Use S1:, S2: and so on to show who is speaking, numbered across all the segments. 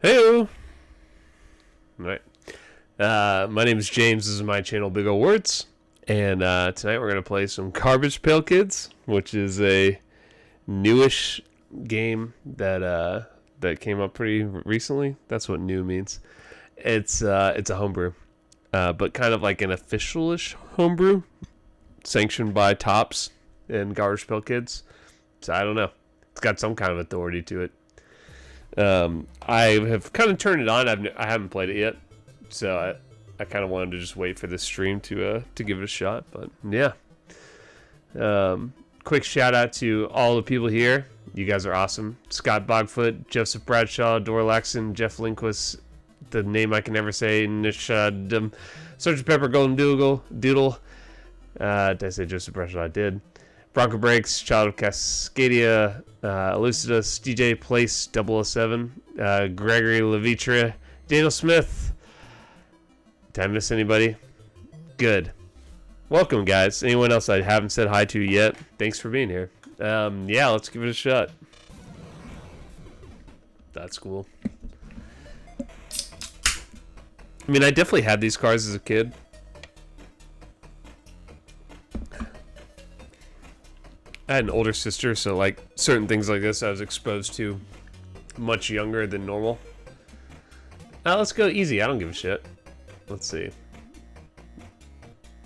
S1: Hey, Alright. My name is James. This is my channel, Big Ol' Words. And tonight we're going to play some Garbage Pail Kids, which is a newish game that came up pretty recently. That's what new means. It's a homebrew, but kind of like an official-ish homebrew, sanctioned by Tops and Garbage Pail Kids. So I don't know. It's got some kind of authority to it. I have kind of turned it on. I haven't played it yet, so I kind of wanted to just wait for this stream to give it a shot. But yeah, quick shout out to all the people here. You guys are awesome. Scott Bogfoot, Joseph Bradshaw, Dora Laxon, Jeff Lindquist, the name I can never say, Nishadum, Sgt. Pepper, Golden Doodle. Did I say Joseph Bradshaw? I did. Bronco Breaks, Child of Cascadia, Elucidus, DJ Place 007, Gregory Levitra, Daniel Smith. Did I miss anybody? Good. Welcome, guys. Anyone else I haven't said hi to yet? Thanks for being here. Yeah, let's give it a shot. That's cool. I mean, I definitely had these cars as a kid. I had an older sister, so like certain things like this I was exposed to much younger than normal. Now let's go easy. I don't give a shit. Let's see.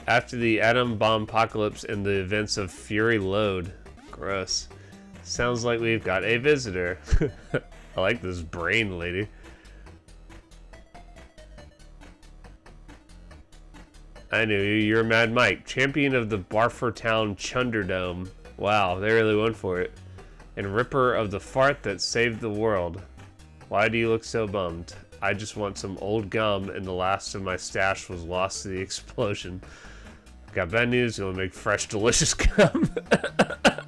S1: After the atom bomb apocalypse and the events of Fury Load. Gross. Sounds like we've got a visitor. I like this brain lady. I knew you. You're Mad Mike, champion of the Barfertown Chunderdome. Wow, they really went for it. And Ripper of the Fart that saved the world. Why do you look so bummed? I just want some old gum, and the last of my stash was lost to the explosion. Got bad news, you'll make fresh, delicious gum.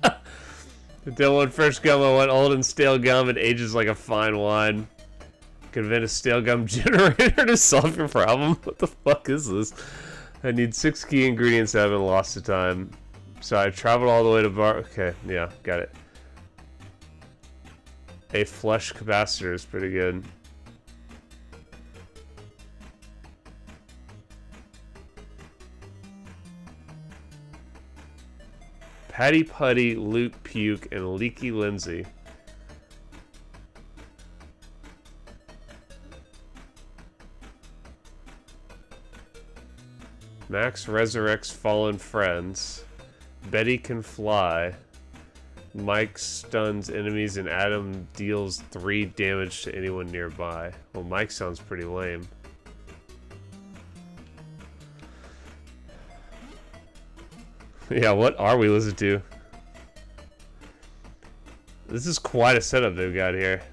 S1: I don't want fresh gum, I want old and stale gum. It ages like a fine wine. Could invent a stale gum generator to solve your problem? What the fuck is this? I need 6 key ingredients I haven't lost to time. So I traveled all the way to Okay, yeah, got it. A flush capacitor is pretty good. Patty Putty, Loot Puke, and Leaky Lindsay. Max resurrects fallen friends. Betty can fly. Mike stuns enemies and Adam deals 3 damage to anyone nearby. Well, Mike sounds pretty lame. Yeah, what are we listening to? This is quite a setup they've got here.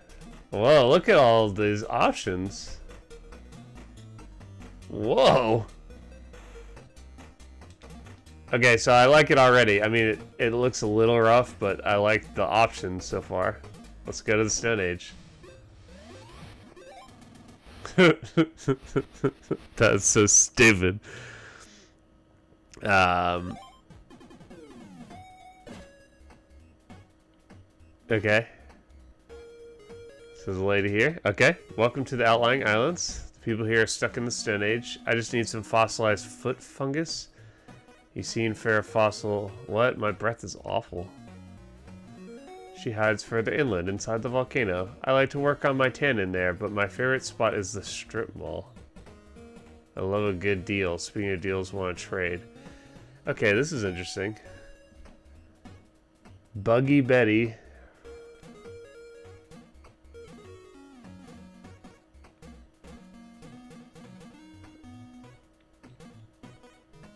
S1: Whoa, look at all these options. Whoa. Okay, so I like it already. I mean, it looks a little rough, but I like the options so far. Let's go to the Stone Age. That's so stupid. Okay. So there's a lady here. Okay, welcome to the Outlying Islands. The people here are stuck in the Stone Age. I just need some fossilized foot fungus. You seen fair fossil? What? My breath is awful. She hides further inland inside the volcano. I like to work on my tan in there, but my favorite spot is the strip mall. I love a good deal. Speaking of deals, want to trade. Okay, this is interesting. Buggy Betty.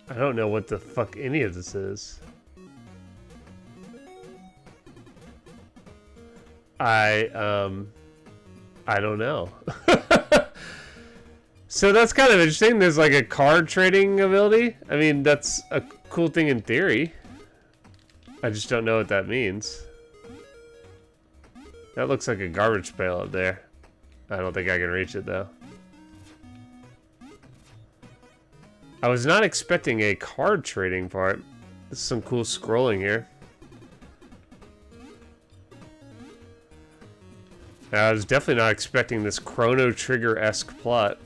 S1: I don't know what the fuck any of this is. I don't know. So that's kind of interesting. There's like a card trading ability. I mean, that's a cool thing in theory. I just don't know what that means. That looks like a garbage pail up there. I don't think I can reach it though. I was not expecting a card trading part. This is some cool scrolling here. I was definitely not expecting this Chrono Trigger-esque plot.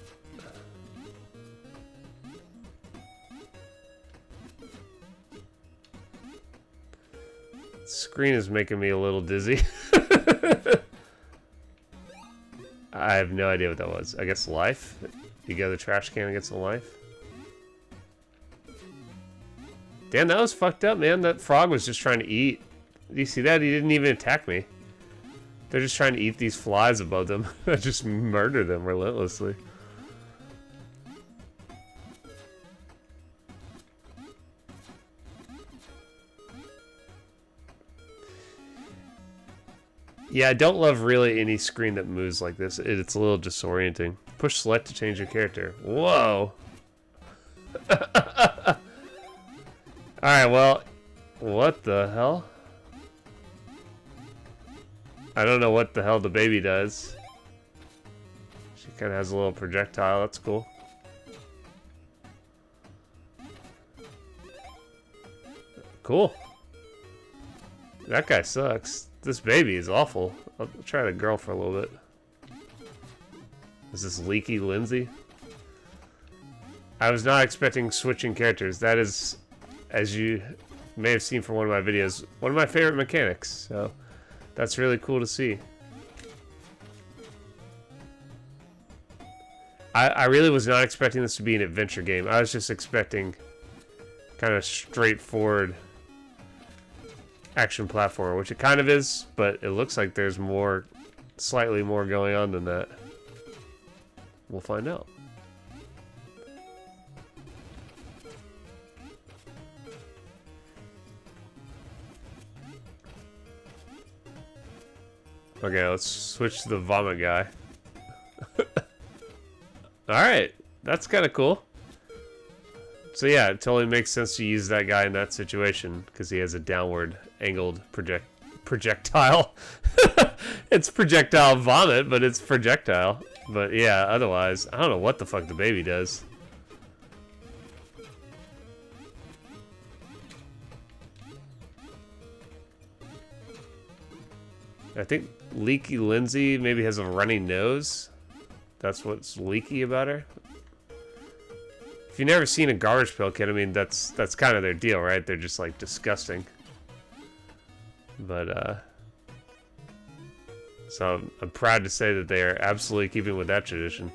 S1: Screen is making me a little dizzy. I have no idea what that was. I guess life? You go to the trash can and get some life? Damn, that was fucked up, man. That frog was just trying to eat. Do you see that? He didn't even attack me. They're just trying to eat these flies above them. I just murder them relentlessly. Yeah, I don't love really any screen that moves like this. It's a little disorienting. Push select to change your character. Whoa! Alright, well, what the hell? I don't know what the hell the baby does. She kind of has a little projectile. That's cool. Cool. That guy sucks. This baby is awful. I'll try the girl for a little bit. Is this Leaky Lindsay? I was not expecting switching characters. That is, as you may have seen from one of my videos, one of my favorite mechanics. So that's really cool to see. I really was not expecting this to be an adventure game. I was just expecting kind of straightforward action platformer, which it kind of is, but it looks like there's more, slightly more going on than that. We'll find out. Okay, let's switch to the vomit guy. Alright, that's kind of cool. So yeah, it totally makes sense to use that guy in that situation, because he has a downward angled projectile. It's projectile vomit, but it's projectile. But yeah, otherwise, I don't know what the fuck the baby does. I think Leaky Lindsay maybe has a runny nose. That's what's leaky about her. If you've never seen a Garbage Pail Kid, I mean, that's kind of their deal, right? They're just, like, disgusting. But, so I'm proud to say that they are absolutely keeping with that tradition.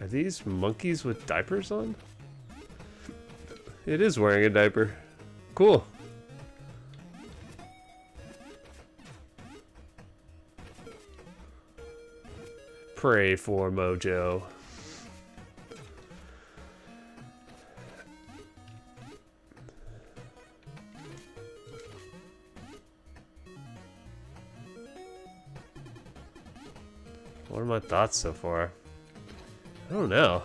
S1: Are these monkeys with diapers on? It is wearing a diaper. Cool. Pray for Mojo. What are my thoughts so far? I don't know.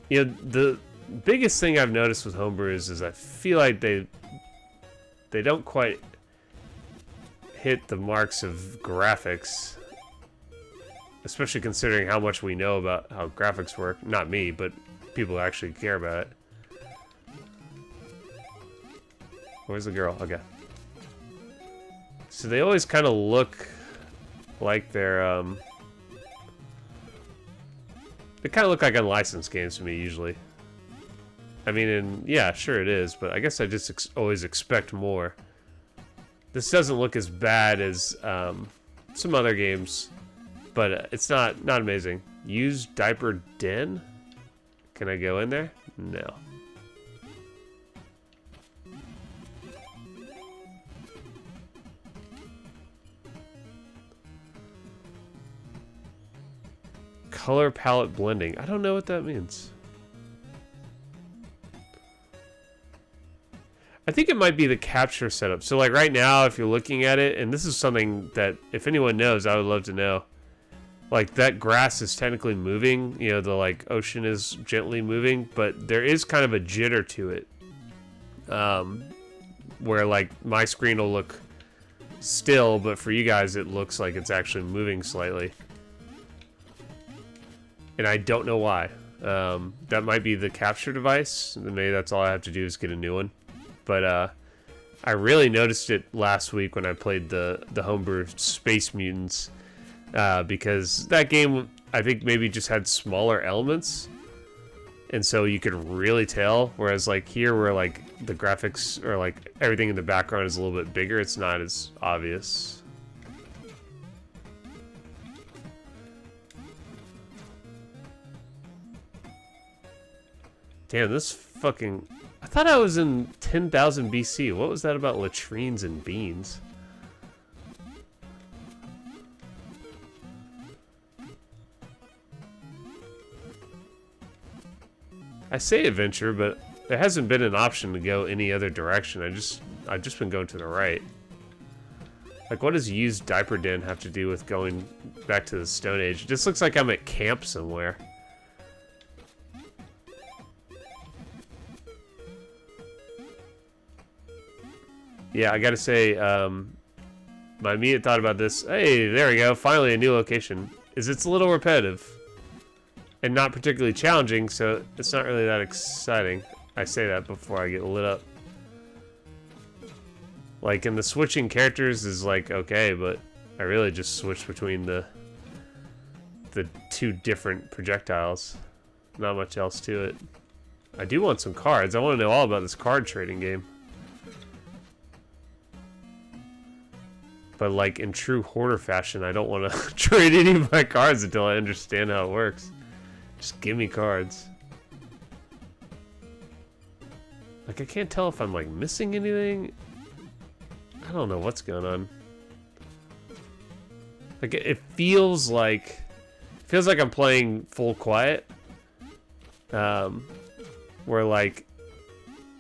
S1: Yeah, the biggest thing I've noticed with Homebrews is I feel like they don't quite hit the marks of graphics. Especially considering how much we know about how graphics work. Not me, but people who actually care about it. Where's the girl? Okay. So they always kind of look like they're, they kind of look like unlicensed games to me, usually. I mean, and yeah, sure it is, but I guess I just always expect more. This doesn't look as bad as some other games. But it's not amazing. Use diaper den? Can I go in there? No. Color palette blending. I don't know what that means. I think it might be the capture setup. So like right now, if you're looking at it, and this is something that if anyone knows, I would love to know. Like, that grass is technically moving, you know, the, like, ocean is gently moving, but there is kind of a jitter to it. Where, like, my screen will look still, but for you guys, it looks like it's actually moving slightly. And I don't know why. That might be the capture device. Maybe that's all I have to do is get a new one. But, I really noticed it last week when I played the Homebrew Space Mutants, because that game, I think, maybe just had smaller elements, and so you could really tell. Whereas like here, where like the graphics or like everything in the background is a little bit bigger, it's not as obvious. Damn, this fucking... I thought I was in 10,000 BC. What was that about latrines and beans? I say adventure, but there hasn't been an option to go any other direction. I've just been going to the right. Like, what does used diaper den have to do with going back to the Stone Age? It just looks like I'm at camp somewhere. Yeah, I gotta say, my immediate thought about this, hey, there we go, finally a new location, is it's a little repetitive. And not particularly challenging, so it's not really that exciting. I say that before I get lit up. Like, and the switching characters is like, okay, but I really just switched between the two different projectiles. Not much else to it. I do want some cards. I want to know all about this card trading game. But like in true hoarder fashion, I don't want to trade any of my cards until I understand how it works. Just give me cards. Like, I can't tell if I'm like missing anything. I don't know what's going on. Like, it feels like I'm playing full quiet. Where like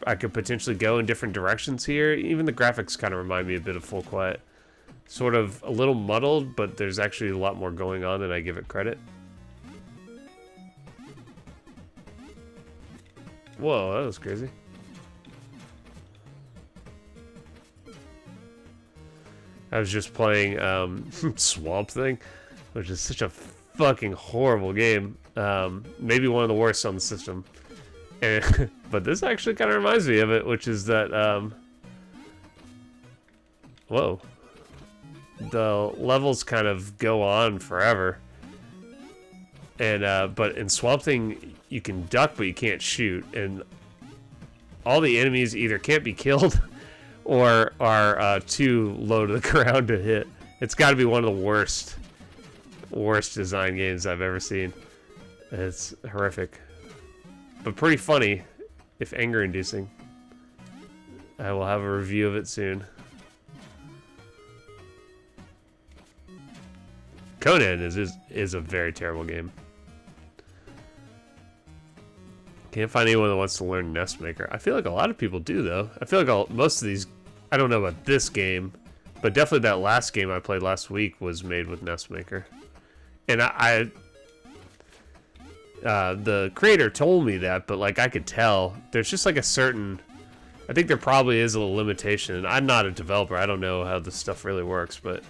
S1: I could potentially go in different directions here. Even the graphics kind of remind me a bit of full quiet. Sort of a little muddled, but there's actually a lot more going on than I give it credit. Whoa, that was crazy. I was just playing Swamp Thing, which is such a fucking horrible game. Maybe one of the worst on the system. And, but this actually kind of reminds me of it, which is that, whoa. The levels kind of go on forever. And, but in Swamp Thing, you can duck, but you can't shoot. And all the enemies either can't be killed or are too low to the ground to hit. It's got to be one of the worst design games I've ever seen. It's horrific. But pretty funny, if anger-inducing. I will have a review of it soon. Conan is a very terrible game. Can't find anyone that wants to learn NES Maker. I feel like a lot of people do, though. I feel like most of these... I don't know about this game, but definitely that last game I played last week was made with NES Maker. And the creator told me that, but like I could tell. There's just like a certain... I think there probably is a limitation. And I'm not a developer. I don't know how this stuff really works, but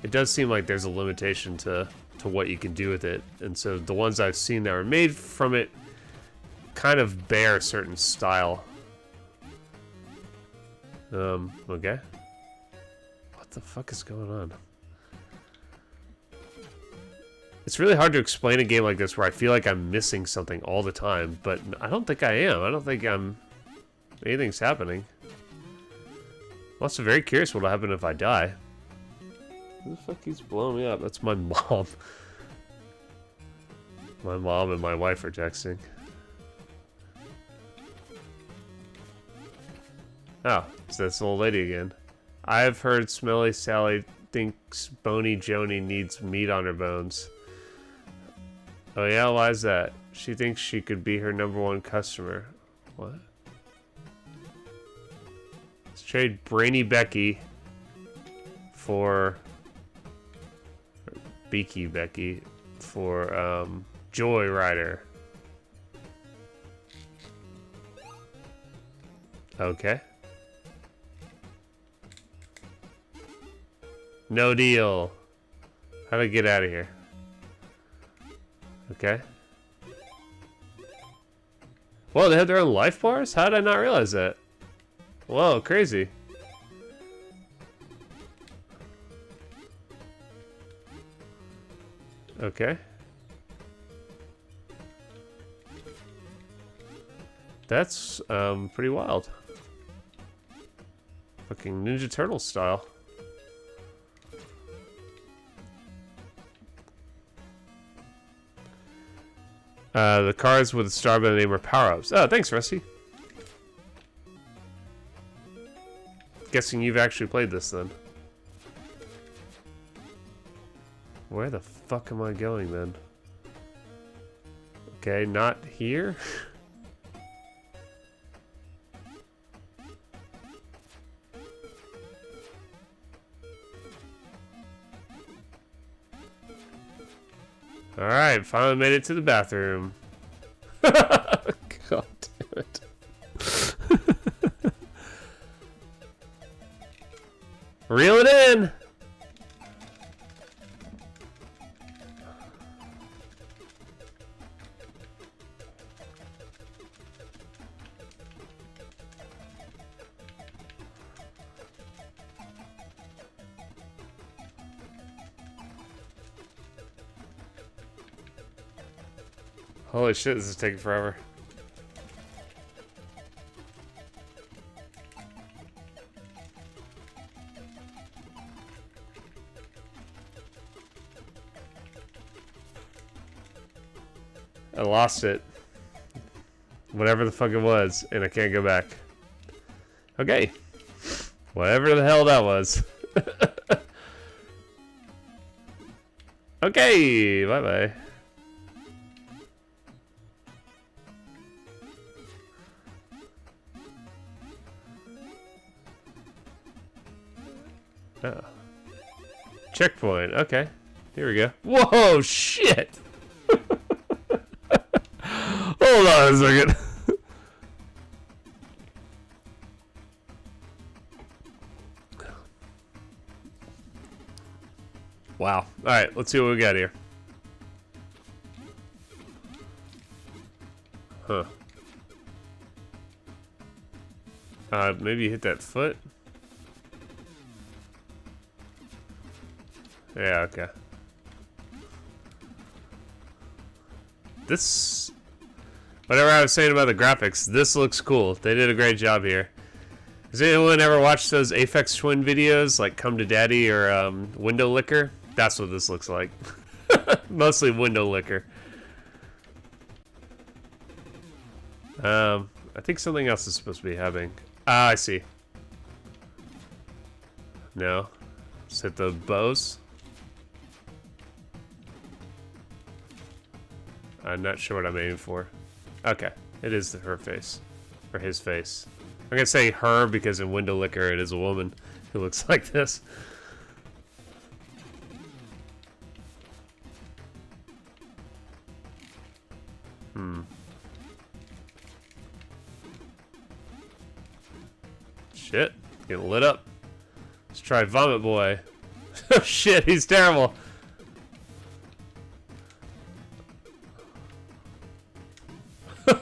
S1: it does seem like there's a limitation to what you can do with it. And so the ones I've seen that were made from it kind of bear a certain style. Okay. What the fuck is going on? It's really hard to explain a game like this where I feel like I'm missing something all the time, but I don't think I am. I don't think anything's happening. I'm also very curious what'll happen if I die. Who the fuck keeps blowing me up? That's my mom. My mom and my wife are texting. Oh, it's this old lady again. I've heard Smelly Sally thinks Bony Joni needs meat on her bones. Oh yeah, why is that? She thinks she could be her #1 customer. What? Let's trade Brainy Becky for... Beaky Becky for, Joy Rider. Okay. No deal. How do I get out of here? Okay. Whoa, they have their own life bars? How did I not realize that? Whoa, crazy. Okay. That's pretty wild. Fucking Ninja Turtle style. The cards with a star by the name are power-ups. Oh, thanks, Rusty. Guessing you've actually played this then. Where the fuck am I going then? Okay, not here. Alright, finally made it to the bathroom. God damn it. Reel it in! Holy shit, this is taking forever. I lost it. Whatever the fuck it was, and I can't go back. Okay. Whatever the hell that was. Okay, bye-bye. Oh. Checkpoint. Okay. Here we go. Whoa, shit! Hold on a second. Wow. Alright, let's see what we got here. Huh. Maybe hit that foot? Yeah, okay. This... Whatever I was saying about the graphics, this looks cool. They did a great job here. Has anyone ever watched those Aphex Twin videos, like Come to Daddy or Window Licker? That's what this looks like. Mostly Window Licker. I think something else is supposed to be happening. Ah, I see. No. Just hit the bows. I'm not sure what I'm aiming for. Okay, it is her face. Or his face. I'm gonna say her because in Window Licker it is a woman who looks like this. Shit, getting lit up. Let's try Vomit Boy. Oh shit, he's terrible.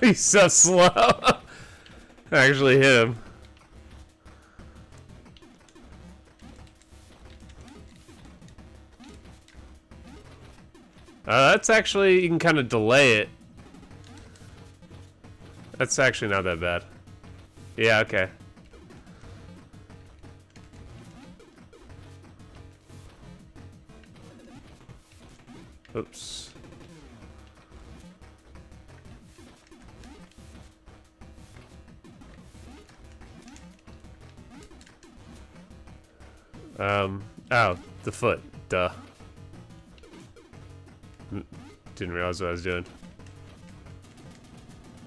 S1: He's so slow. I actually hit him. That's actually, you can kind of delay it. That's actually not that bad. Yeah, okay. Oops. Oh, the foot. Duh. Didn't realize what I was doing.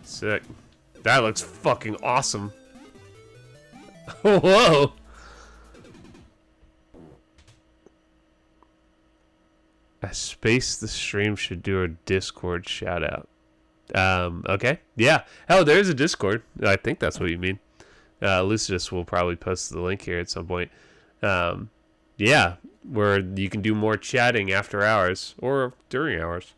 S1: Sick. That looks fucking awesome. Whoa! A space the stream should do a Discord shout out. Okay. Yeah. Oh, there's a Discord. I think that's what you mean. Lucidus will probably post the link here at some point. Yeah, where you can do more chatting after hours or during hours.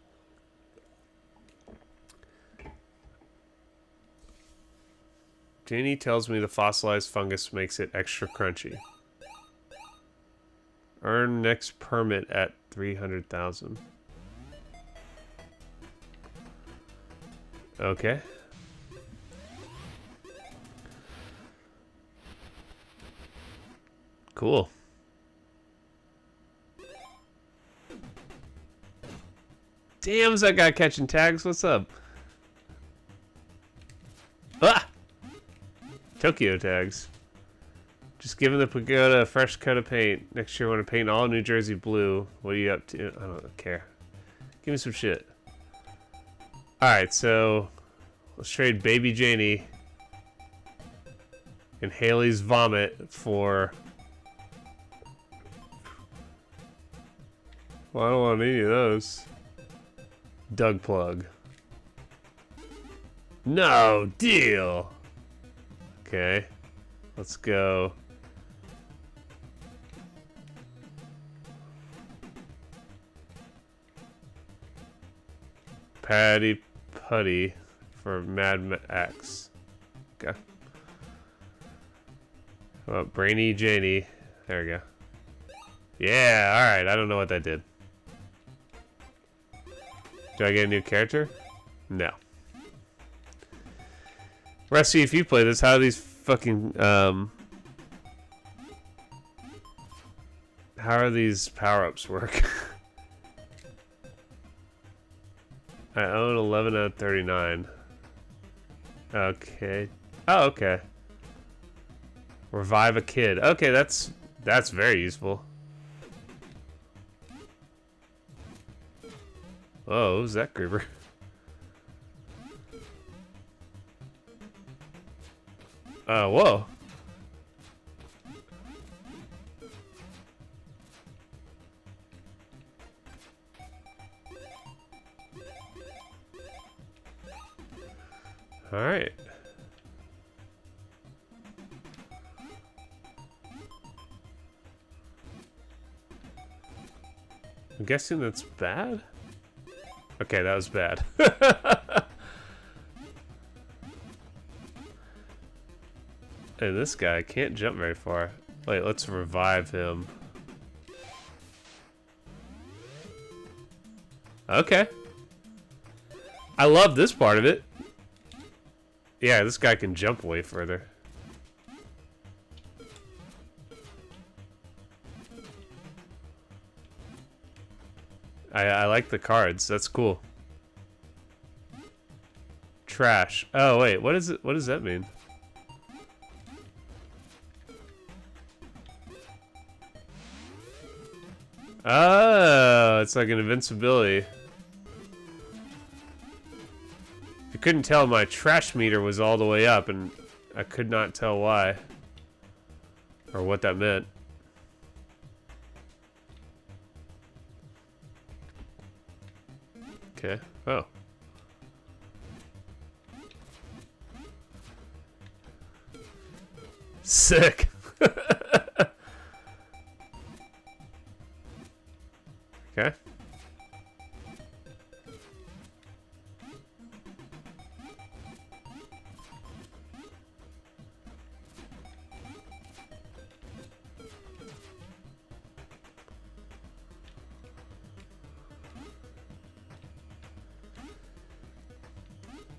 S1: Janie tells me the fossilized fungus makes it extra crunchy. Earn next permit at 300,000. Okay. Cool. Damn, is that guy catching tags? What's up? Ah! Tokyo tags. Just giving the pagoda a fresh coat of paint. Next year, I want to paint all New Jersey blue. What are you up to? I don't care. Give me some shit. Alright, so let's trade Baby Janie and Haley's vomit for... Well, I don't want any of those. Doug plug. No deal. Okay. Let's go. Patty Putty for Mad X. Okay. How about Brainy Janie? There we go. Yeah, alright. I don't know what that did. Do I get a new character? No. Rusty, if you play this, how do these fucking, how are these power-ups work? I own 11 out of 39. Okay. Oh, okay. Revive a kid. Okay, that's very useful. Oh, who's that creeper? Whoa. All right. I'm guessing that's bad? Okay, that was bad. And this guy can't jump very far. Wait, let's revive him. Okay. I love this part of it. Yeah, this guy can jump way further. I like the cards. That's cool. Trash. Oh wait, what is it? What does that mean? Oh, it's like an invincibility. If you couldn't tell, my trash meter was all the way up, and I could not tell why or what that meant. Okay. Oh. Sick. Okay.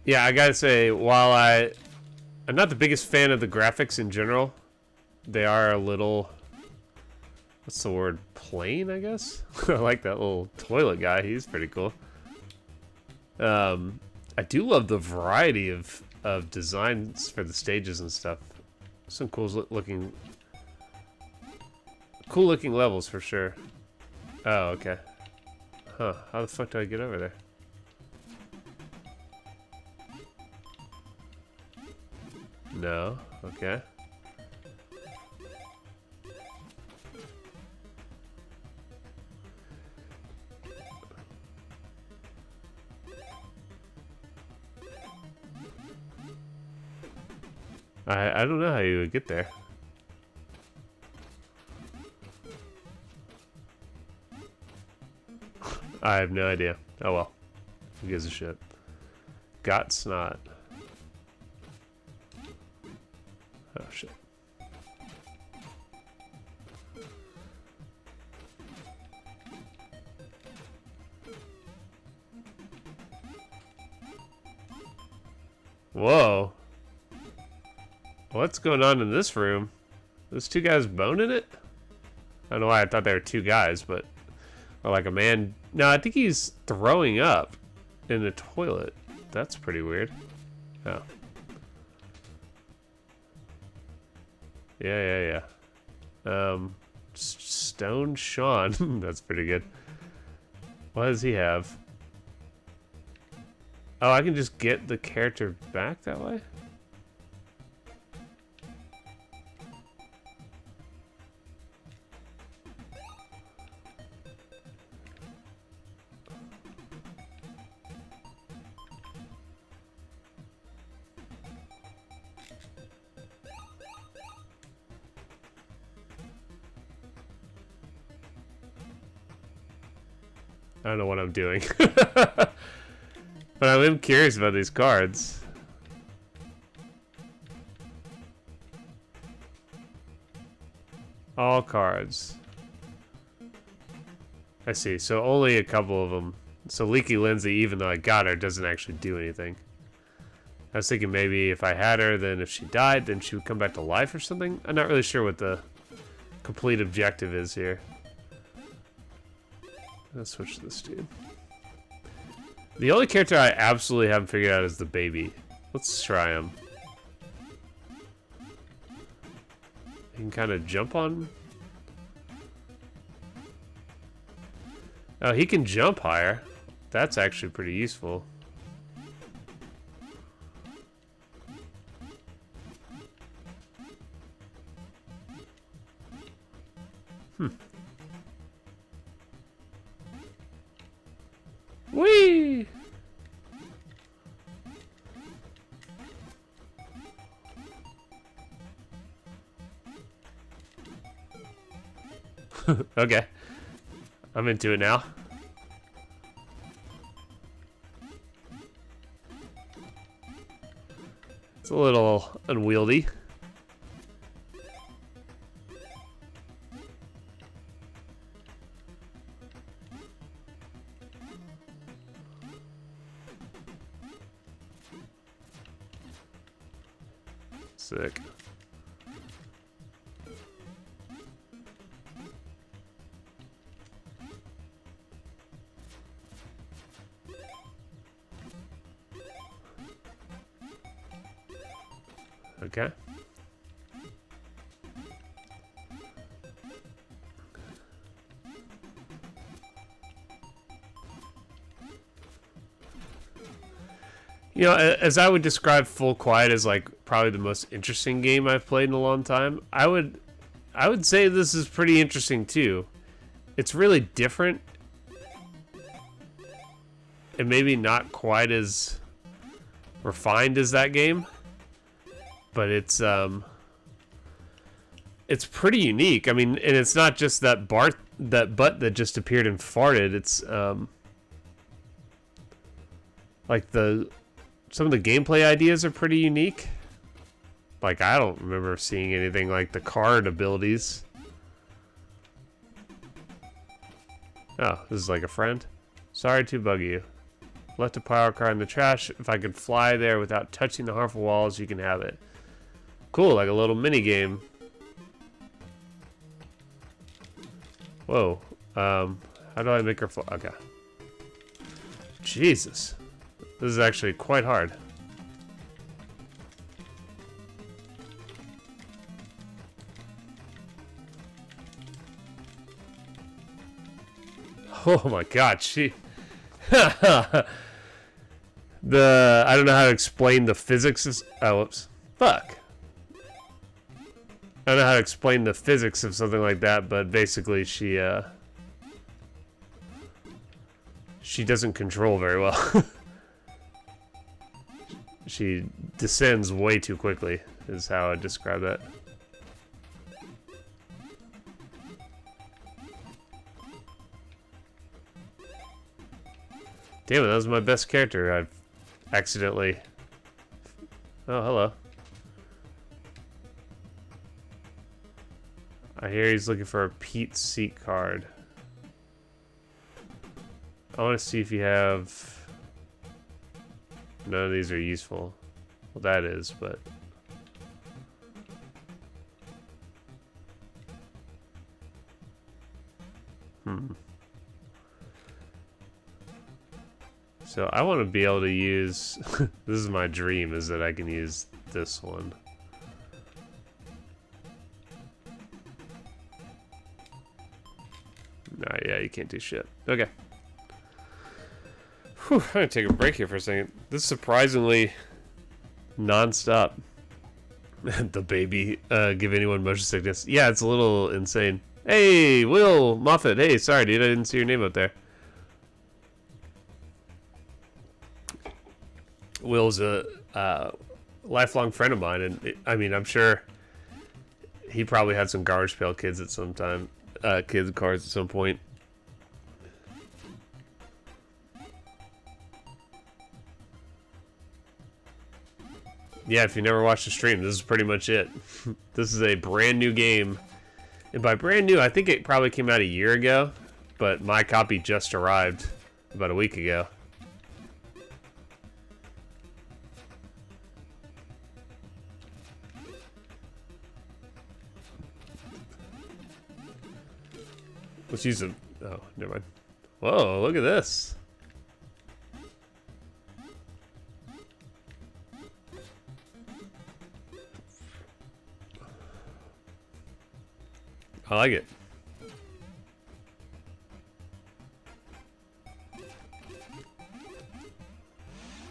S1: Yeah, I gotta say, while I'm not the biggest fan of the graphics in general, they are a little, what's the word, plain, I guess? I like that little toilet guy, he's pretty cool. I do love the variety of designs for the stages and stuff. Some cool looking levels for sure. Oh, okay. Huh, how the fuck do I get over there? No. Okay. I don't know how you would get there. I have no idea. Oh well. Who gives a shit? Got snot. Oh shit. Whoa. What's going on in this room? Those two guys boning it? I don't know why I thought they were two guys, but... Or like a man... No, I think he's throwing up in the toilet. That's pretty weird. Oh. Yeah. Stone Sean. That's pretty good. What does he have? Oh, I can just get the character back that way? I don't know what I'm doing. But I am curious about these cards. All cards. I see. So only a couple of them. So Leaky Lindsay, even though I got her, doesn't actually do anything. I was thinking maybe if I had her, then if she died, then she would come back to life or something. I'm not really sure what the complete objective is here. Let's switch this dude. The only character I absolutely haven't figured out is the baby. Let's try him. He can kind of jump on. Oh, he can jump higher. That's actually pretty useful. Whee! Okay. I'm into it now. It's a little unwieldy. Sick. Okay. You know, as I would describe Full Quiet as like probably the most interesting game I've played in a long time, I would say this is pretty interesting too. It's really different and maybe not quite as refined as that game, but it's pretty unique. I mean, and it's not just that butt that just appeared and farted. It's like some of the gameplay ideas are pretty unique. Like, I don't remember seeing anything like the card abilities. Oh, this is like a friend. Sorry to bug you. Left a power card in the trash. If I could fly there without touching the harmful walls, you can have it. Cool, like a little mini game. Whoa. How do I make her fly? Okay. Jesus. This is actually quite hard. Oh my god, she... I don't know how to explain the physics of... Oh, whoops. Fuck. I don't know how to explain the physics of something like that, but basically she doesn't control very well. She descends way too quickly, is how I'd describe that. Damn it, that was my best character. I've accidentally... Oh, hello. I hear he's looking for a Pete Seat card. I want to see if you have... None of these are useful. Well, that is, but... So I want to be able to use... This is my dream, is that I can use this one. Nah, yeah, you can't do shit. Okay. Whew, I'm gonna take a break here for a second. This is surprisingly non-stop. The baby give anyone motion sickness. Yeah, it's a little insane. Hey, Will Moffat. Hey, sorry, dude, I didn't see your name up there. Will's a lifelong friend of mine, and I mean, I'm sure he probably had some Garbage Pail Kids at some time, kids cards at some point. Yeah, if you never watched the stream, this is pretty much it. This is a brand new game. And by brand new, I think it probably came out a year ago, but my copy just arrived about a week ago. Let's use a... Oh, never mind. Whoa, look at this. I like it.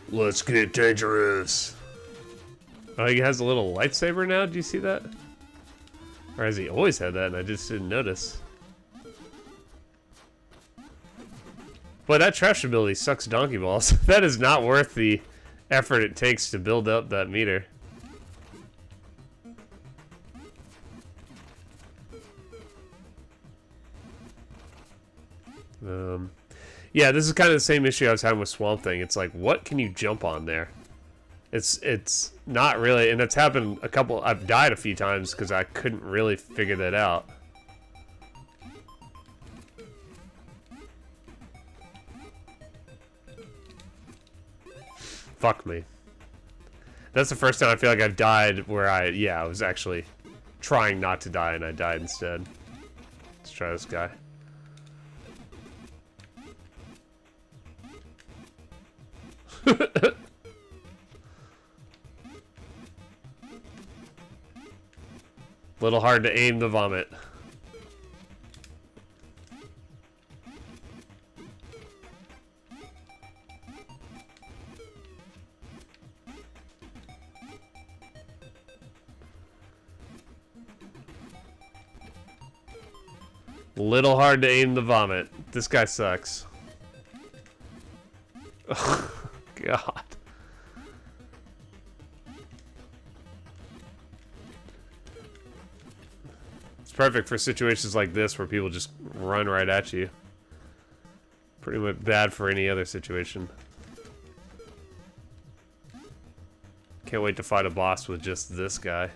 S1: Let's get dangerous. Oh, he has a little lightsaber now? Do you see that? Or has he always had that and I just didn't notice? Boy, that trash ability sucks donkey balls. That is not worth the effort it takes to build up that meter. Yeah, this is kind of the same issue I was having with Swamp Thing. It's like, what can you jump on there? It's not really, and it's happened a couple... I've died a few times because I couldn't really figure that out. Fuck me. That's the first time I feel like I've died where I was actually trying not to die and I died instead. Let's try this guy. Little hard to aim the vomit. Little hard to aim the vomit. This guy sucks. Oh, God. It's perfect for situations like this where people just run right at you. Pretty much bad for any other situation. Can't wait to fight a boss with just this guy.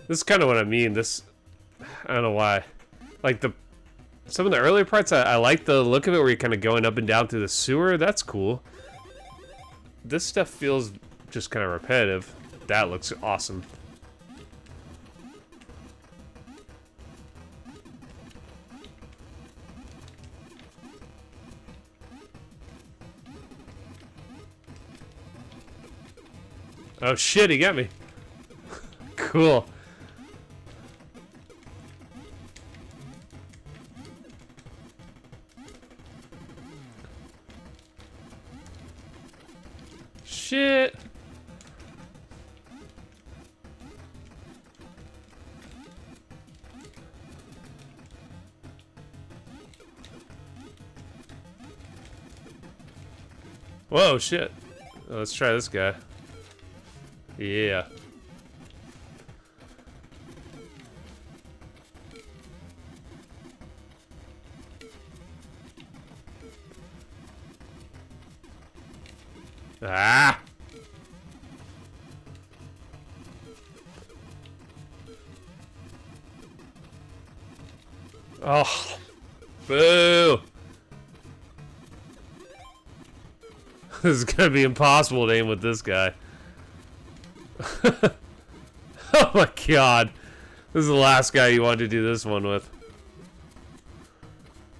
S1: This is kind of what I mean. This, I don't know why. Like some of the earlier parts, I like the look of it where you're kind of going up and down through the sewer. That's cool. This stuff feels just kind of repetitive. That looks awesome. Oh shit, he got me. Cool. Shit. Whoa, shit. Let's try this guy. Yeah. Ah! Oh, boo! This is gonna be impossible to aim with this guy. Oh my god. This is the last guy you want to do this one with.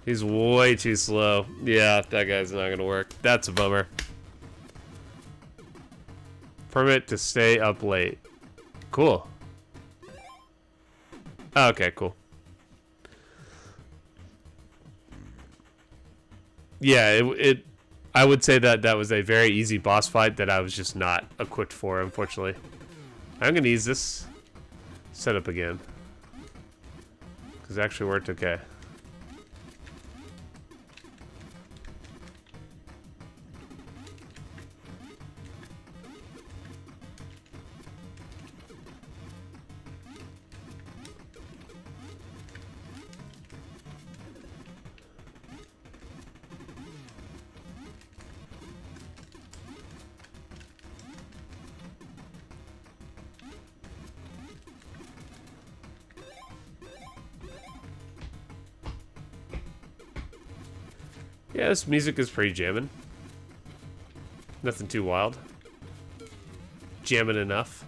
S1: He's way too slow. Yeah, that guy's not gonna work. That's a bummer. Permit to stay up late. Cool. Okay, cool. Yeah, I would say that that was a very easy boss fight that I was just not equipped for, unfortunately. I'm gonna use this setup again, because it actually worked okay. Yeah, this music is pretty jamming. Nothing too wild. Jamming enough.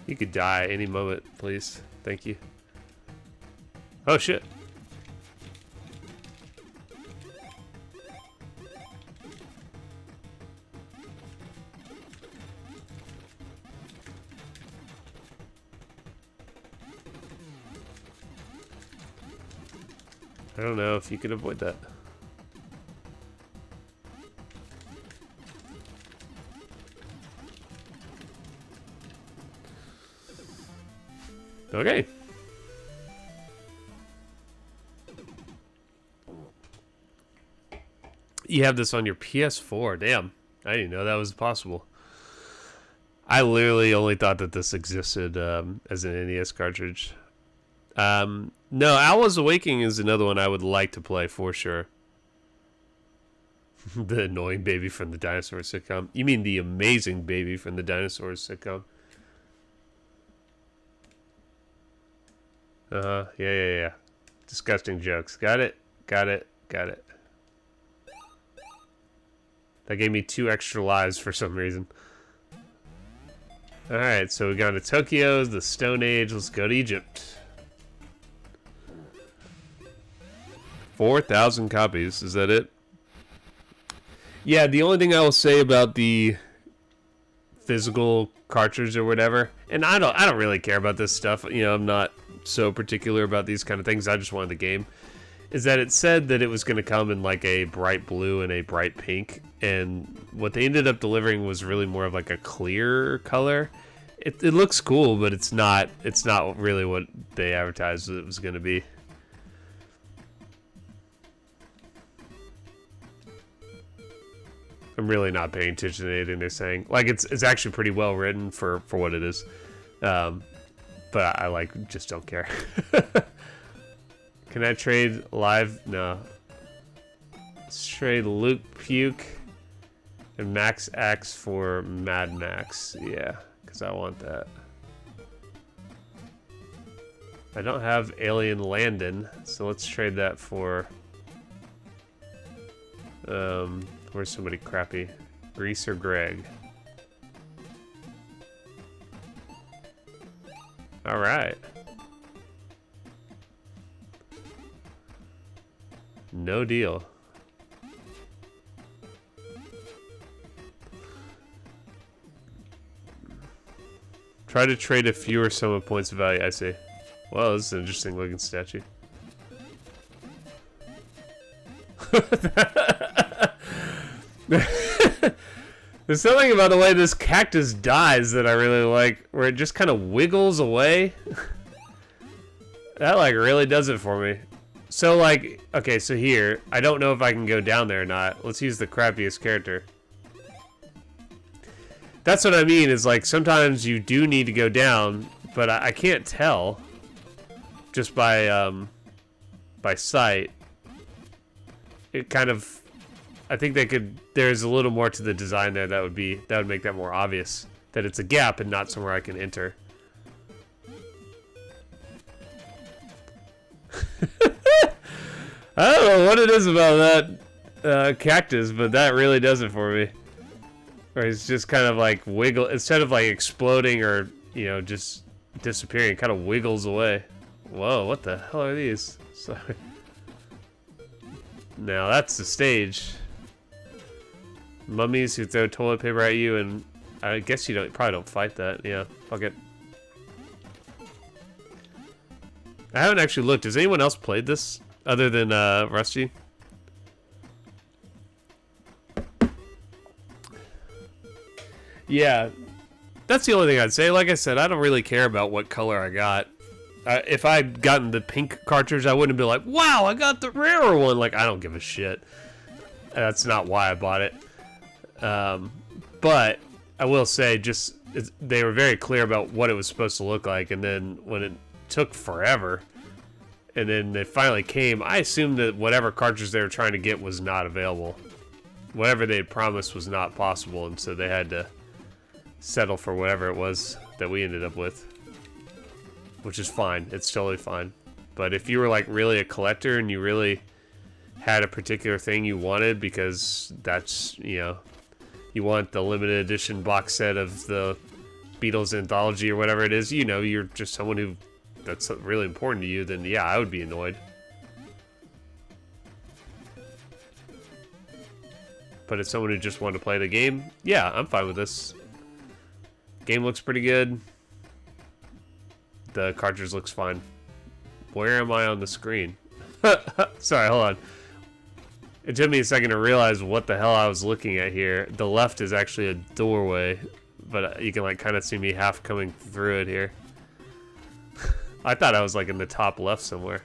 S1: You could die any moment, please. Thank you. Oh shit. I don't know if you could avoid that. Okay. You have this on your PS4. Damn. I didn't know that was possible. I literally only thought that this existed as an NES cartridge. No, Owl's Awakening is another one I would like to play for sure. The annoying baby from the Dinosaurs sitcom. You mean the amazing baby from the Dinosaurs sitcom? Yeah. Disgusting jokes. Got it. That gave me 2 extra lives for some reason. Alright, so we got to Tokyo, the Stone Age. Let's go to Egypt. 4,000 copies. Is that it? Yeah, the only thing I will say about the physical cartridge or whatever, and I don't really care about this stuff. You know, I'm not so particular about these kind of things. I just wanted the game. Is that it said that it was going to come in like a bright blue and a bright pink, and what they ended up delivering was really more of like a clear color. It looks cool, but it's not really what they advertised it was going to be. I'm really not paying attention to anything they're saying. Like it's actually pretty well written for what it is. But I like just don't care. Can I trade live? No. Let's trade Luke Puke and Max Axe for Mad Max. Yeah, because I want that. I don't have Alien Landon, so let's trade that for where's somebody crappy? Greaser Greg. All right. No deal. Try to trade a fewer sum of points of value. I see. Well, this is an interesting looking statue. There's something about the way this cactus dies that I really like, where it just kind of wiggles away. That like really does it for me. So like, okay, so here, I don't know if I can go down there or not. Let's use the crappiest character. That's what I mean, is like sometimes you do need to go down, but I can't tell just by sight. It kind of, I think they could, there's a little more to the design there that would make that more obvious, that it's a gap and not somewhere I can enter. I don't know what it is about that cactus, but that really does it for me. Or it's just kind of like wiggle, instead of like exploding or, you know, just disappearing, it kind of wiggles away. Whoa, what the hell are these? Sorry. Now that's the stage. Mummies who throw toilet paper at you, and I guess you probably don't fight that. Yeah, fuck it. I haven't actually looked. Has anyone else played this other than Rusty? Yeah, that's the only thing I'd say. Like I said, I don't really care about what color I got. If I'd gotten the pink cartridge, I wouldn't be like, wow, I got the rarer one. Like, I don't give a shit. That's not why I bought it. But I will say, they were very clear about what it was supposed to look like. And then when it took forever, and then it finally came, I assumed that whatever cartridge they were trying to get was not available. Whatever they had promised was not possible, and so they had to settle for whatever it was that we ended up with. Which is fine. It's totally fine. But if you were like really a collector and you really had a particular thing you wanted, because that's, you know, you want the limited edition box set of the Beatles anthology or whatever it is, you know, you're just someone who, that's really important to you, then yeah, I would be annoyed. But if someone who just wanted to play the game, yeah, I'm fine with this. Game looks pretty good. The cartridge looks fine. Where am I on the screen? Sorry, hold on. It took me a second to realize what the hell I was looking at here. The left is actually a doorway, but you can like kind of see me half coming through it here. I thought I was like in the top left somewhere.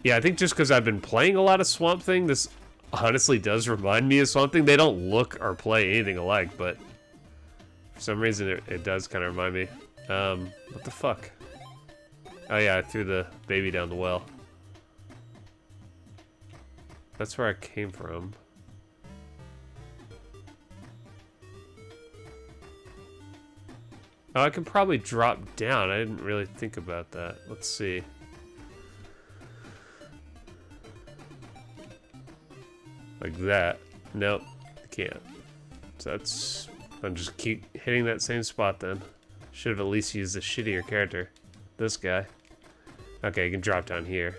S1: Yeah, I think just because I've been playing a lot of Swamp Thing, this honestly does remind me of Swamp Thing. They don't look or play anything alike, but for some reason it does kind of remind me. What the fuck? Oh yeah, I threw the baby down the well. That's where I came from. Oh, I can probably drop down. I didn't really think about that. Let's see. Like that. Nope, can't. So that's, I'll just keep hitting that same spot then. Should have at least used a shittier character. This guy. Okay, you can drop down here.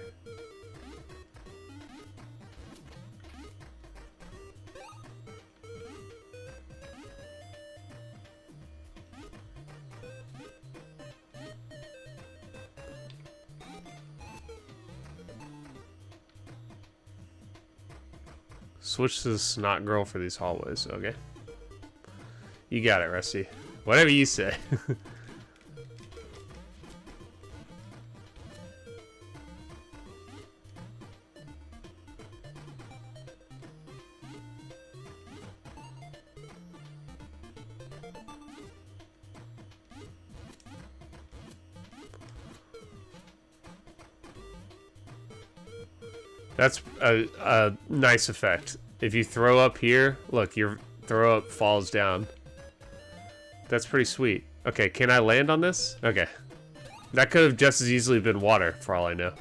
S1: Switch to the snot girl for these hallways, okay? You got it, Rusty. Whatever you say. That's a nice effect. If you throw up here, look, your throw up falls down. That's pretty sweet. Okay, can I land on this? Okay. That could have just as easily been water, for all I know.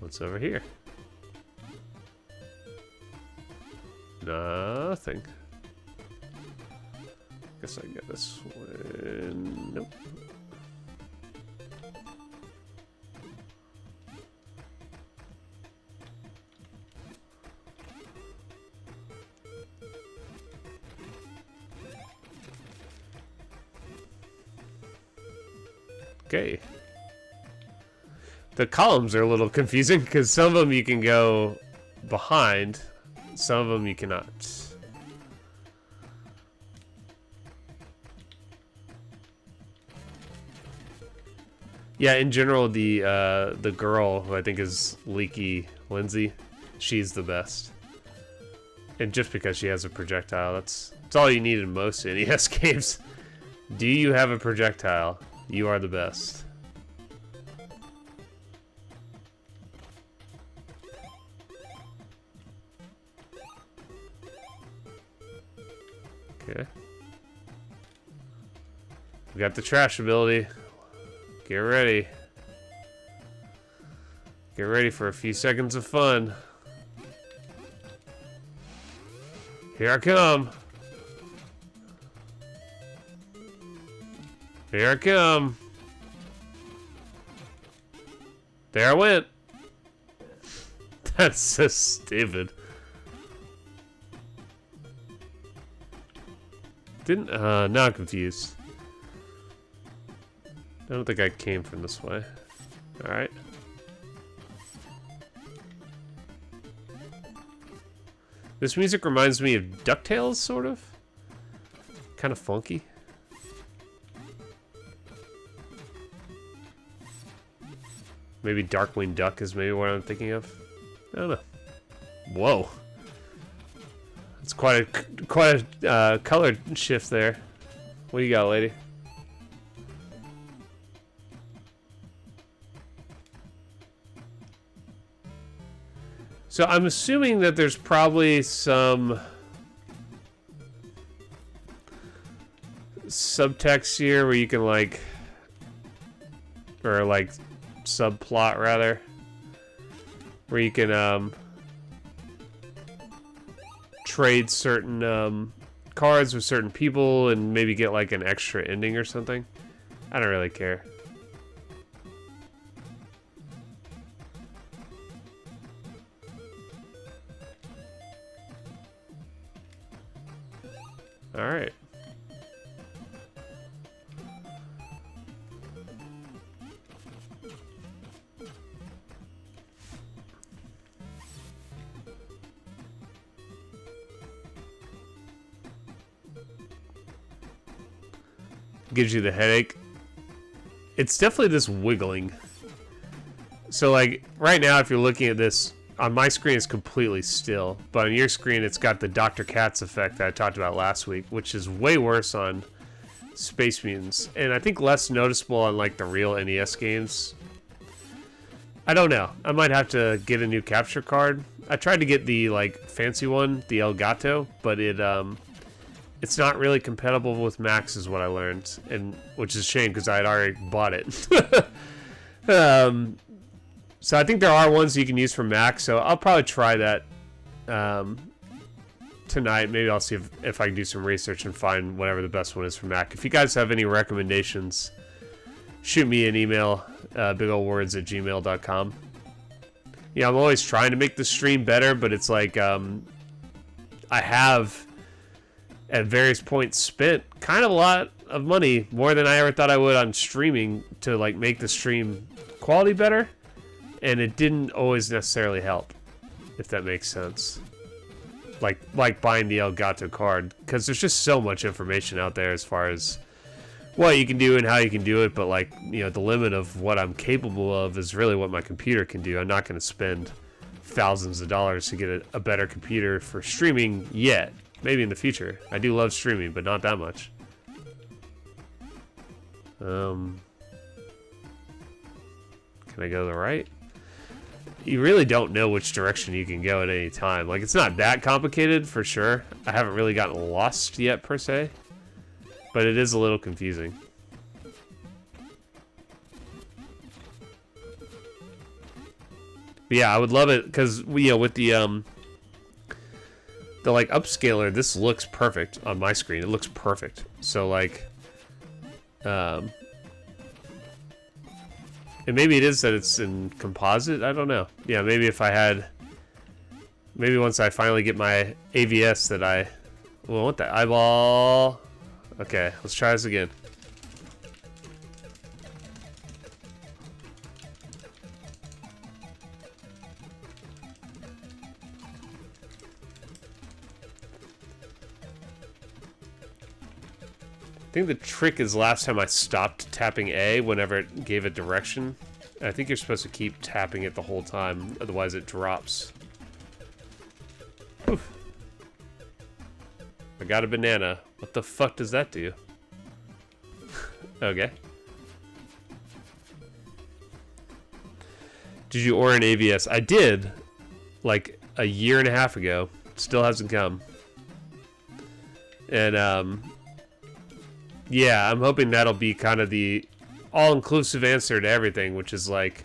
S1: What's over here? Nothing. Guess I get this one. Nope. Okay. The columns are a little confusing because some of them you can go behind, some of them you cannot. Yeah, in general, the girl who I think is Leaky Lindsay, she's the best. And just because she has a projectile, that's all you need in most NES games. Do you have a projectile? You are the best. Okay. We got the trash ability. Get ready. Get ready for a few seconds of fun. Here I come. Here I come. There I went. That's so stupid. Now I'm confused. I don't think I came from this way. Alright. This music reminds me of DuckTales, sort of. Kind of funky. Maybe Darkwing Duck is maybe what I'm thinking of. I don't know. Whoa. It's quite a color shift there. What do you got, lady? So I'm assuming that there's probably some subtext here where you can like, or like subplot rather, where you can trade certain cards with certain people and maybe get like an extra ending or something. I don't really care. All right. Gives you the headache. It's definitely this wiggling. So like right now, if you're looking at this on my screen, it's completely still, but on your screen it's got the Dr. Katz effect that I talked about last week, which is way worse on Space Mutants, and I think less noticeable on like the real NES games. I don't know, I might have to get a new capture card. I tried to get the like fancy one, the Elgato, but it's not really compatible with Max is what I learned, and which is a shame because I had already bought it. So I think there are ones you can use for Mac, so I'll probably try that tonight. Maybe I'll see if I can do some research and find whatever the best one is for Mac. If you guys have any recommendations, shoot me an email, bigoldwords@gmail.com. Yeah, I'm always trying to make the stream better, but it's like I have at various points spent kind of a lot of money, more than I ever thought I would, on streaming to like make the stream quality better. And it didn't always necessarily help, if that makes sense. Like buying the Elgato card, because there's just so much information out there as far as what you can do and how you can do it, but like, you know, the limit of what I'm capable of is really what my computer can do. I'm not going to spend thousands of dollars to get a better computer for streaming yet. Maybe in the future. I do love streaming, but not that much. Can I go to the right? You really don't know which direction you can go at any time. Like, it's not that complicated, for sure. I haven't really gotten lost yet, per se. But it is a little confusing. yeah, I would love it because with the like upscaler, this looks perfect on my screen. It looks perfect. So like, and maybe it is that it's in composite. I don't know. Yeah, maybe if I had, maybe once I finally get my AVS that I, well, what the eyeball? Okay, let's try this again. I think the trick is last time I stopped tapping A whenever it gave a direction. I think you're supposed to keep tapping it the whole time, otherwise it drops. Oof. I got a banana. What the fuck does that do? Okay. Did you order an AVS? I did, like a year and a half ago. Still hasn't come. And yeah, I'm hoping that'll be kind of the all-inclusive answer to everything, which is like,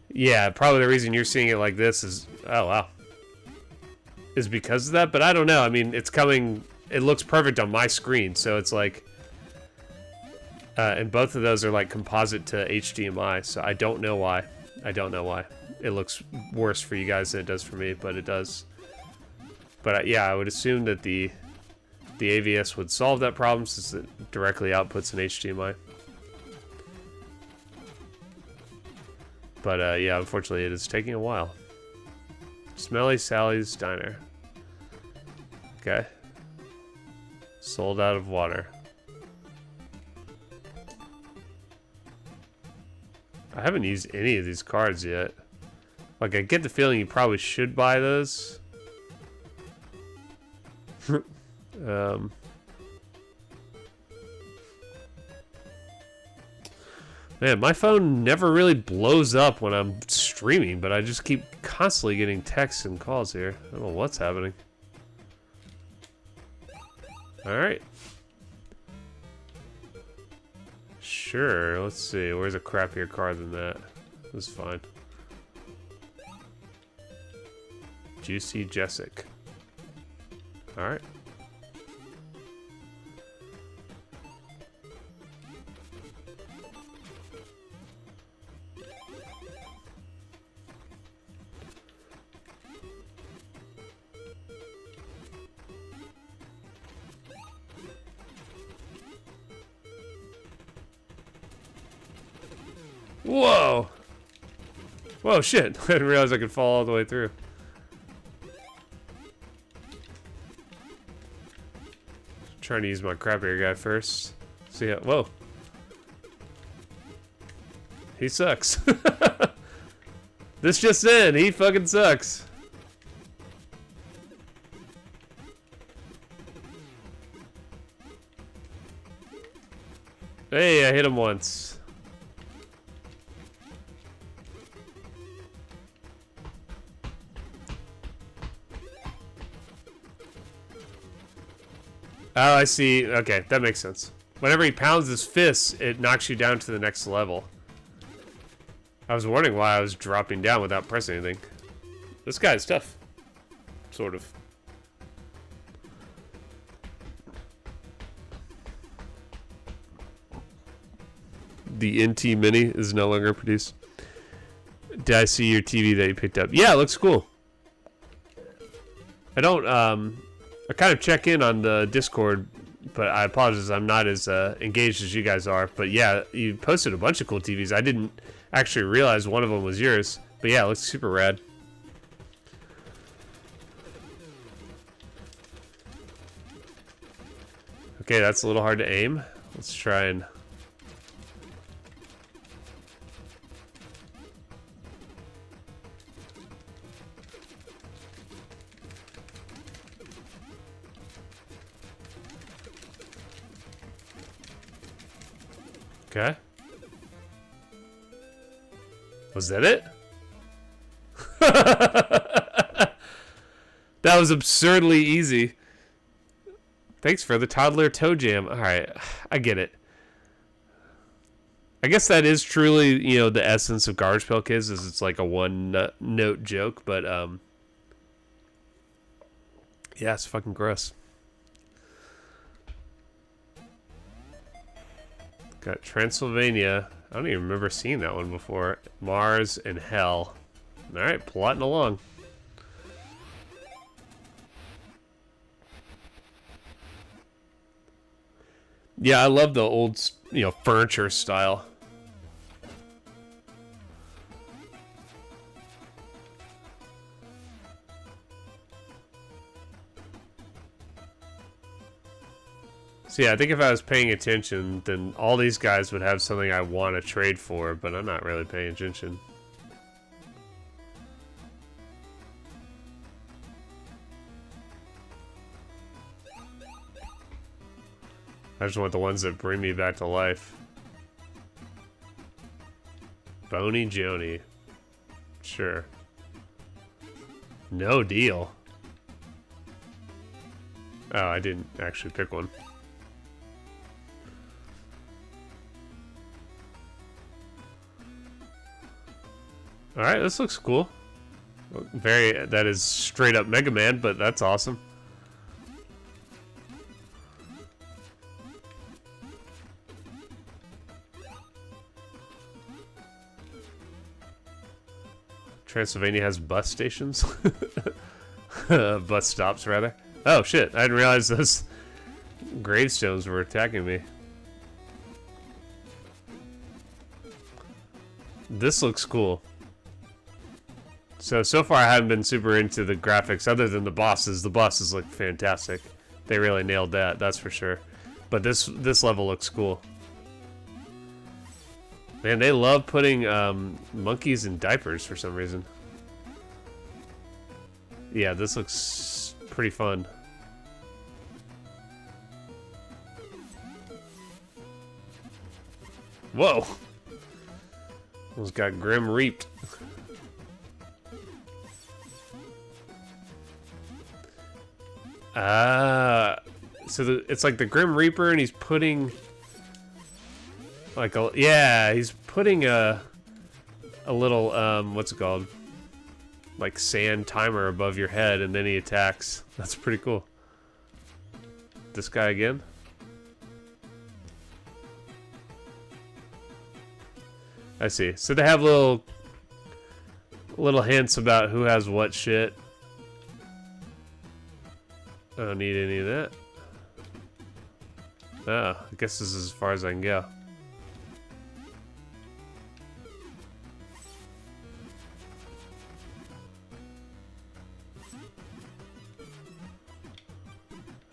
S1: yeah, probably the reason you're seeing it like this is, oh wow, is because of that. But I don't know. I mean, it's coming. It looks perfect on my screen, so it's like, and both of those are like composite to HDMI. So I don't know why. I don't know why it looks worse for you guys than it does for me, but it does. But yeah, I would assume that the AVS would solve that problem since it directly outputs an HDMI. But yeah, unfortunately it is taking a while. Smelly Sally's Diner. Okay. Sold out of water. I haven't used any of these cards yet. Like, I get the feeling you probably should buy those. Man, my phone never really blows up when I'm streaming, but I just keep constantly getting texts and calls here. I don't know what's happening. Alright. Sure, let's see. Where's a crappier card than that? This is fine. Juicy Jessic. Alright. Whoa! Whoa, shit. I didn't realize I could fall all the way through. Trying to use my crappier guy first. See how, whoa. He sucks. This just in, he fucking sucks. Hey, I hit him once. Oh, I see. Okay, that makes sense. Whenever he pounds his fists, it knocks you down to the next level. I was wondering why I was dropping down without pressing anything. This guy is tough. Sort of. The NT Mini is no longer produced. Did I see your TV that you picked up? Yeah, it looks cool. I don't, I kind of check in on the Discord, but I apologize, I'm not as engaged as you guys are. But yeah, you posted a bunch of cool TVs. I didn't actually realize one of them was yours. But yeah, it looks super rad. Okay, that's a little hard to aim. Let's try and... Okay. Was that it? That was absurdly easy. Thanks for the toddler toe jam. Alright, I get it. I guess that is truly, you know, the essence of Garbage Pail Kids is it's like a one-note joke, but yeah, it's fucking gross. Got Transylvania. I don't even remember seeing that one before. Mars and Hell. All right, plotting along. Yeah, I love the old, you know, furniture style. So yeah, I think if I was paying attention, then all these guys would have something I want to trade for, but I'm not really paying attention. I just want the ones that bring me back to life. Boney Joni. Sure. No deal. Oh, I didn't actually pick one. Alright, this looks cool. That is straight up Mega Man, but that's awesome. Transylvania has bus stations? Bus stops, rather. Oh shit, I didn't realize those gravestones were attacking me. This looks cool. So far I haven't been super into the graphics other than the bosses. The bosses look fantastic. They really nailed that, that's for sure. But this level looks cool. Man, they love putting monkeys in diapers for some reason. Yeah, this looks pretty fun. Whoa! Almost got Grim Reaped. So it's like the Grim Reaper, and he's putting like he's putting a little what's it called? Like sand timer above your head, and then he attacks. That's pretty cool. This guy again. I see. So they have little hints about who has what shit. I don't need any of that. Oh, I guess this is as far as I can go.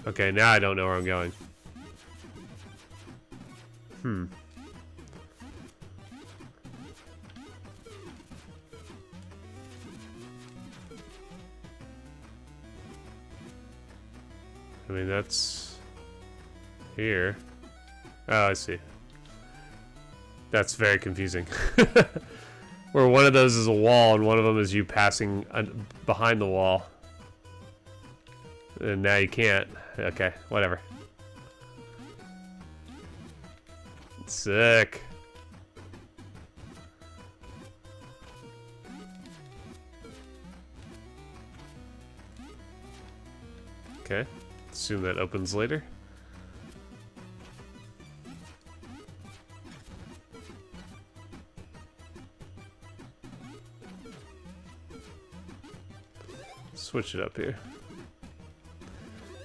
S1: Okay, now I don't know where I'm going. I mean, that's here. Oh, I see. That's very confusing. Where one of those is a wall and one of them is you passing behind the wall. And now you can't. Okay, whatever. Sick. Okay. Assume that opens later. Switch it up here.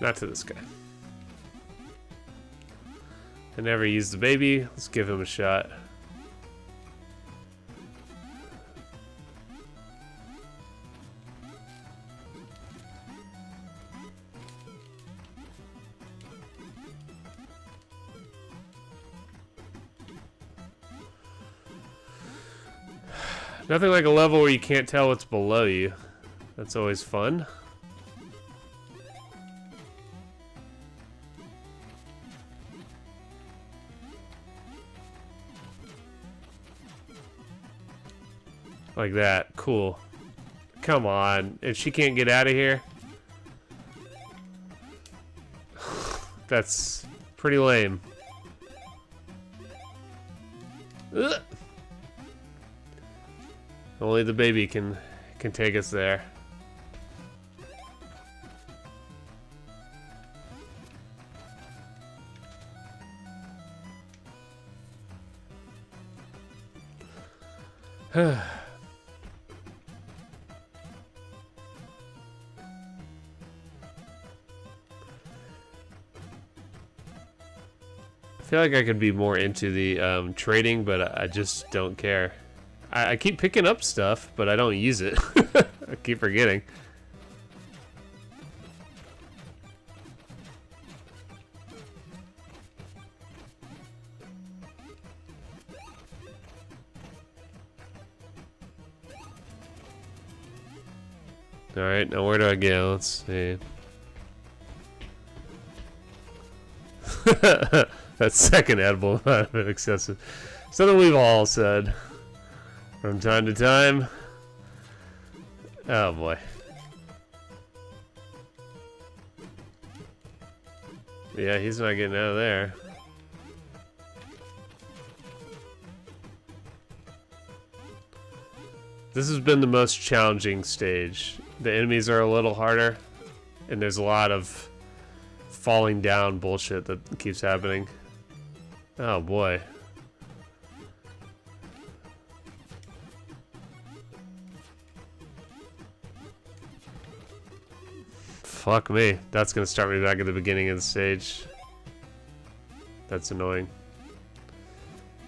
S1: Not to this guy. I never used the baby. Let's give him a shot. Nothing like a level where you can't tell what's below you. That's always fun. Like that. Cool. Come on. And she can't get out of here? That's pretty lame. Ugh. Only the baby can take us there. I feel like I could be more into the trading, but I just don't care. I keep picking up stuff, but I don't use it. I keep forgetting. Alright, now where do I go? Let's see. That second edible might have been excessive. Something we've all said from time to time. Oh boy. Yeah, he's not getting out of there. This has been the most challenging stage. The enemies are a little harder, and there's a lot of falling down bullshit that keeps happening. Oh boy. Fuck me. That's gonna start me back at the beginning of the stage. That's annoying.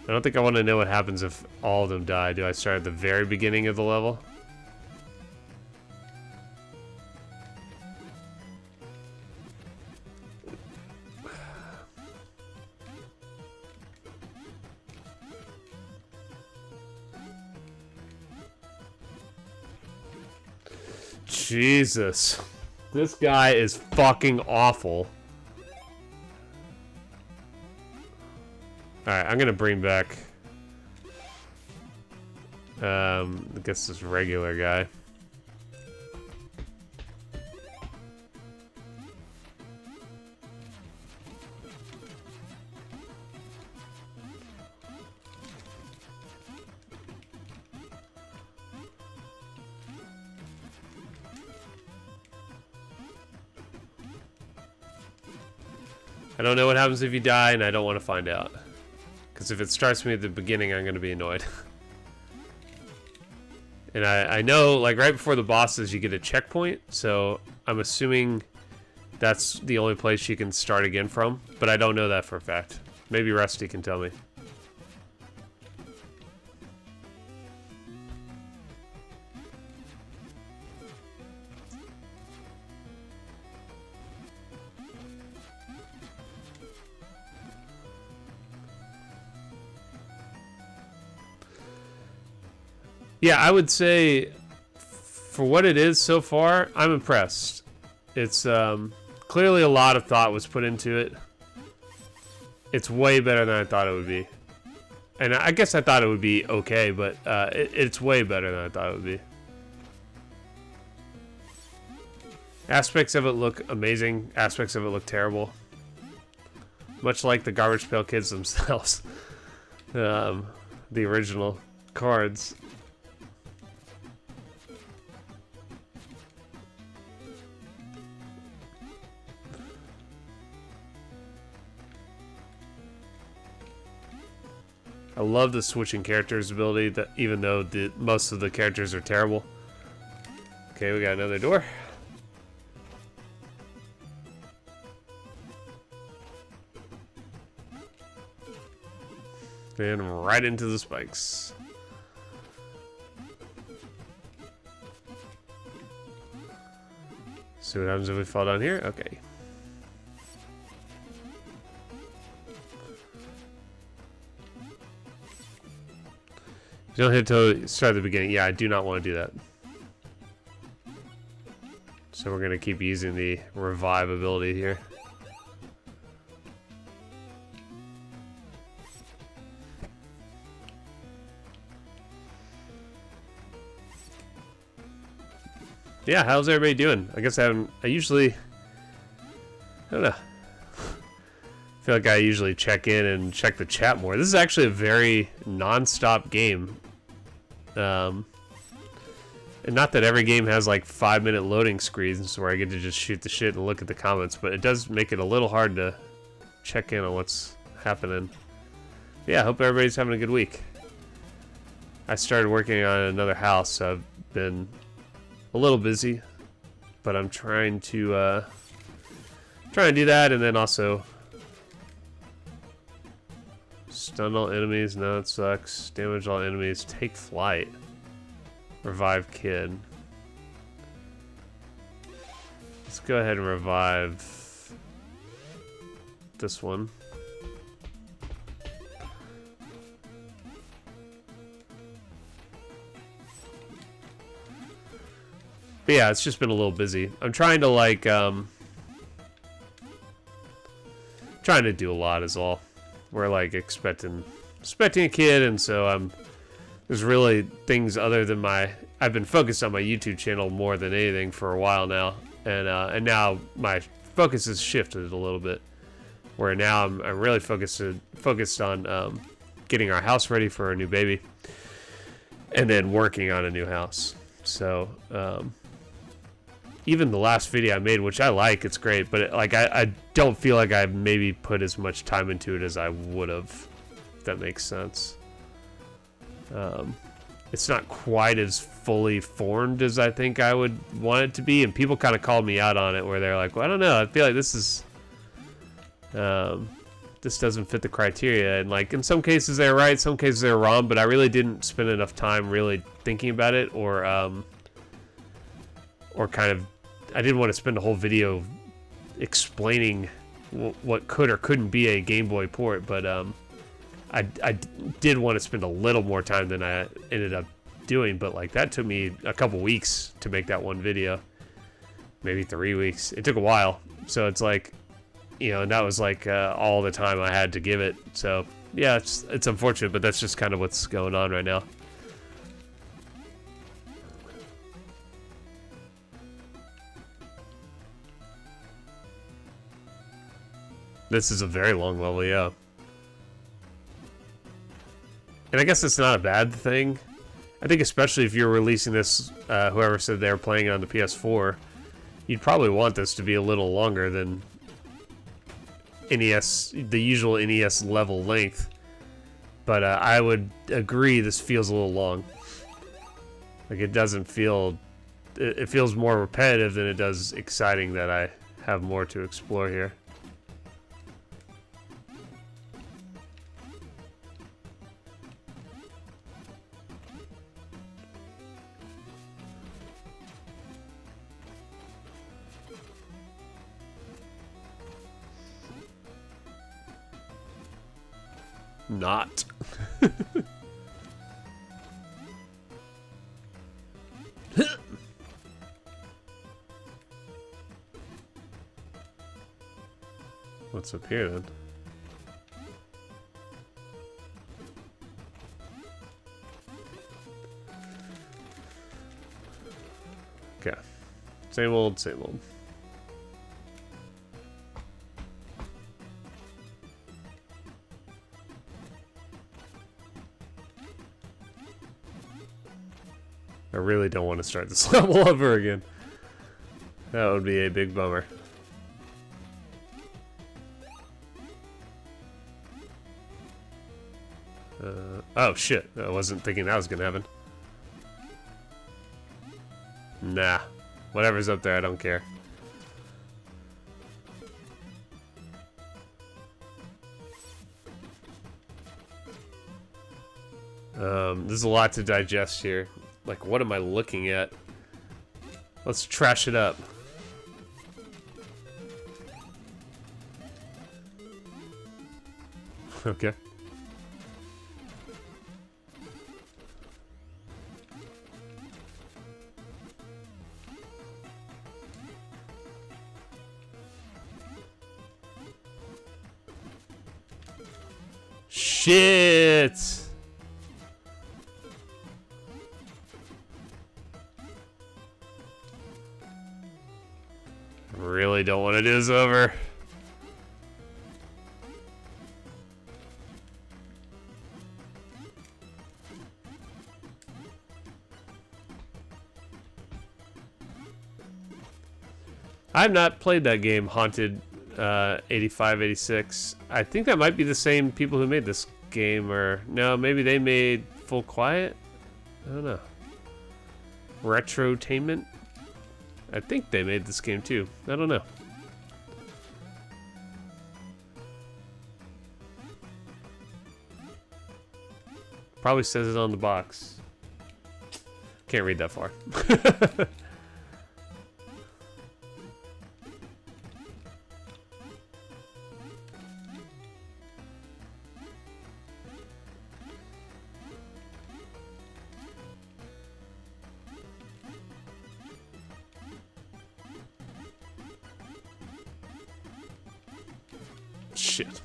S1: I don't think I want to know what happens if all of them die. Do I start at the very beginning of the level? Jesus. This guy is fucking awful. Alright, I'm gonna bring back I guess this regular guy. I don't know what happens if you die, and I don't want to find out. Because if it starts me at the beginning, I'm going to be annoyed. And I know, like, right before the bosses, you get a checkpoint, so I'm assuming that's the only place you can start again from, but I don't know that for a fact. Maybe Rusty can tell me. Yeah, I would say for what it is so far, I'm impressed. It's clearly a lot of thought was put into it. It's way better than I thought it would be. And I guess I thought it would be okay, but it's way better than I thought it would be. Aspects of it look amazing. Aspects of it look terrible. Much like the Garbage Pail Kids themselves. The original cards. I love the switching characters ability, that even though most of the characters are terrible. Okay, we got another door. And right into the spikes. See what happens if we fall down here? Okay. You don't hit to start at the beginning. Yeah, I do not want to do that. So we're going to keep using the revive ability here. Yeah, how's everybody doing? I guess I usually, I don't know. feel like I usually check in and check the chat more. This is actually a very non-stop game. And not that every game has like 5-minute loading screens where I get to just shoot the shit and look at the comments, but it does make it a little hard to check in on what's happening. Yeah, I hope everybody's having a good week. I started working on another house, so I've been a little busy, but I'm trying to do that, and then also stun all enemies. No, it sucks. Damage all enemies. Take flight. Revive kid. Let's go ahead and revive this one. But yeah, it's just been a little busy. I'm trying to like trying to do a lot is all. We're like expecting a kid, and so there's really things other than I've been focused on my YouTube channel more than anything for a while now, and now my focus has shifted a little bit, where now I'm really focused on getting our house ready for a new baby, and then working on a new house. So even the last video I made, which I like, it's great, but I don't feel like I've maybe put as much time into it as I would have, if that makes sense. It's not quite as fully formed as I think I would want it to be, and people kind of called me out on it, where they're like, well, I don't know, I feel like this doesn't fit the criteria, and like in some cases they're right, some cases they're wrong, but I really didn't spend enough time really thinking about it, or kind of, I didn't want to spend a whole video explaining what could or couldn't be a Game Boy port, but I did want to spend a little more time than I ended up doing, but like that took me a couple weeks to make that one video, maybe 3 weeks. It took a while, so it's like, you know, and that was like all the time I had to give it. So yeah, it's unfortunate, but that's just kind of what's going on right now. This is a very long level, yeah. And I guess it's not a bad thing. I think especially if you're releasing this, whoever said they were playing it on the PS4, you'd probably want this to be a little longer than NES, the usual NES level length. But I would agree this feels a little long. Like it doesn't feel, it feels more repetitive than it does exciting that I have more to explore here. Not. What's up here then? Okay. Same old, same old. I really don't want to start this level over again. That would be a big bummer. Oh shit, I wasn't thinking that was gonna happen. Nah, whatever's up there, I don't care. There's a lot to digest here. Like, what am I looking at? Let's trash it up. Okay. Shit! Really don't want to do this over. I've not played that game, Haunted 85, 86. I think that might be the same people who made this game, or no, maybe they made Full Quiet? I don't know. Retrotainment? I think they made this game too. I don't know. Probably says it on the box. Can't read that far. Shit.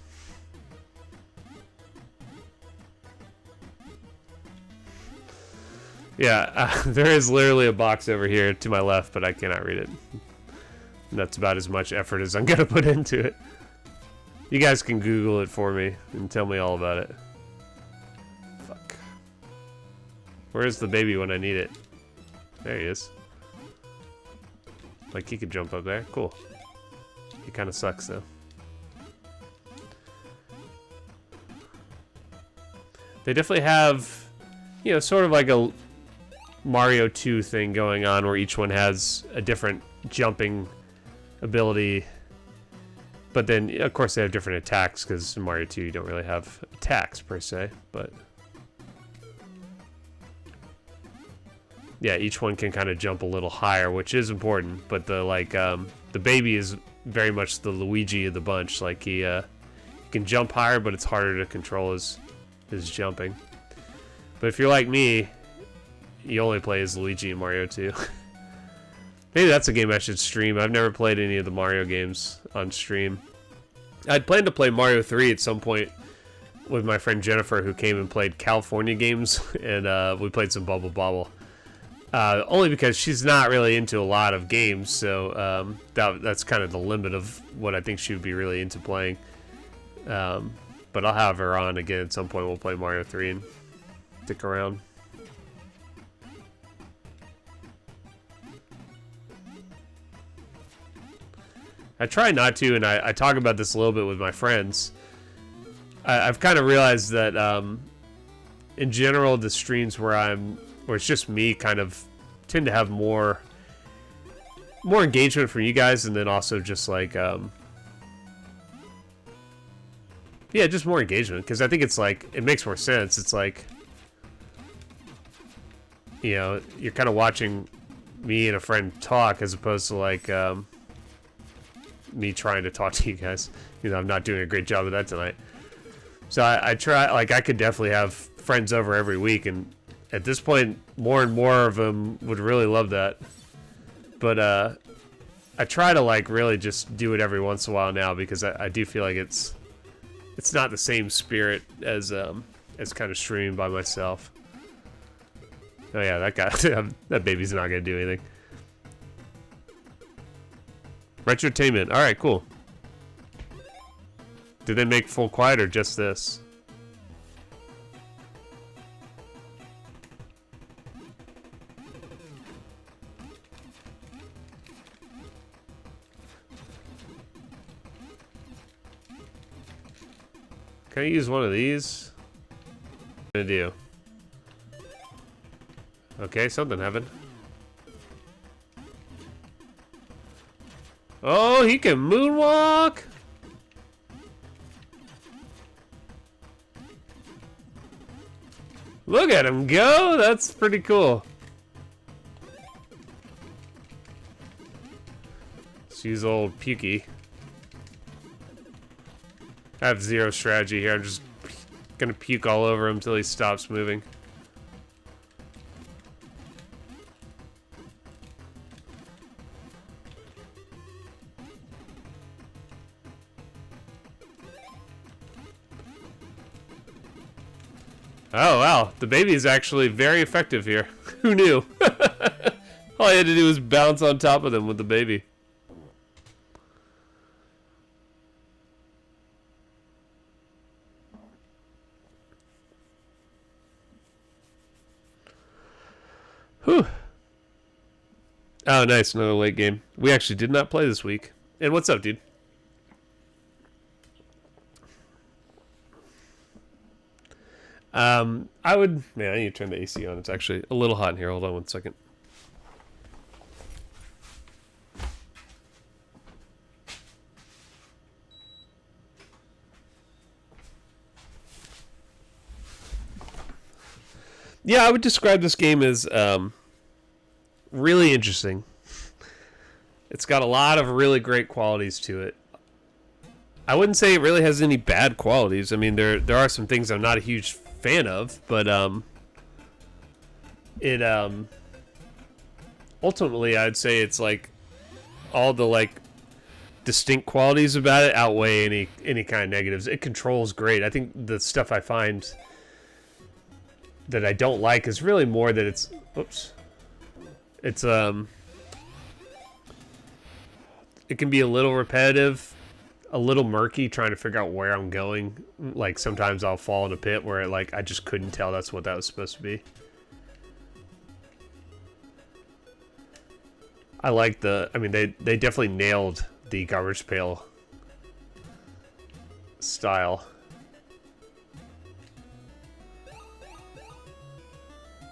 S1: Yeah, there is literally a box over here to my left, but I cannot read it. And that's about as much effort as I'm gonna put into it. You guys can Google it for me and tell me all about it. Fuck. Where's the baby when I need it? There he is. Like, he could jump up there. Cool. He kind of sucks, though. They definitely have, you know, sort of like a Mario 2 thing going on where each one has a different jumping ability. But then, of course, they have different attacks because in Mario 2 you don't really have attacks per se. But yeah, each one can kind of jump a little higher, which is important. But the the baby is very much the Luigi of the bunch. Like he can jump higher, but it's harder to control his jumping. But if you're like me, you only play as Luigi in Mario 2. Maybe that's a game I should stream. I've never played any of the Mario games on stream. I'd planned to play Mario 3 at some point with my friend Jennifer, who came and played California games, and we played some Bubble Bobble. Only because she's not really into a lot of games, so that's kind of the limit of what I think she would be really into playing. But I'll have her on again at some point. We'll play Mario 3 and stick around. I try not to, and I talk about this a little bit with my friends. I've kind of realized that in general, the streams where it's just me kind of tend to have more engagement from you guys, and then also just like yeah, just more engagement, because I think it's like, it makes more sense. It's like, you know, you're kind of watching me and a friend talk as opposed to like me trying to talk to you guys. You know, I'm not doing a great job of that tonight. So I try, like, I could definitely have friends over every week, and at this point, more and more of them would really love that. But I try to like really just do it every once in a while now, because I do feel like it's not the same spirit as kind of streaming by myself. Oh yeah, that guy, that baby's not gonna do anything. Retrotainment. All right, cool. Did they make Full Quiet or just this? Can I use one of these? What am I gonna do? Okay, something happened. Oh, he can moonwalk! Look at him go! That's pretty cool. Let's use old Pukey. I have zero strategy here. I'm just gonna puke all over him until he stops moving. Oh wow, the baby is actually very effective here. Who knew? All I had to do was bounce on top of them with the baby. Whew. Oh, nice. Another late game. We actually did not play this week. And what's up, dude? I would... Man, I need to turn the AC on. It's actually a little hot in here. Hold on one second. Yeah, I would describe this game as really interesting. It's got a lot of really great qualities to it. I wouldn't say it really has any bad qualities. I mean, there are some things I'm not a huge fan of, but it ultimately I'd say it's like all the like distinct qualities about it outweigh any kind of negatives. It controls great. I think the stuff I find that I don't like is really more that it's it can be a little repetitive, a little murky trying to figure out where I'm going. Like sometimes I'll fall in a pit where like I just couldn't tell that's what that was supposed to be. I like they definitely nailed the garbage pail style.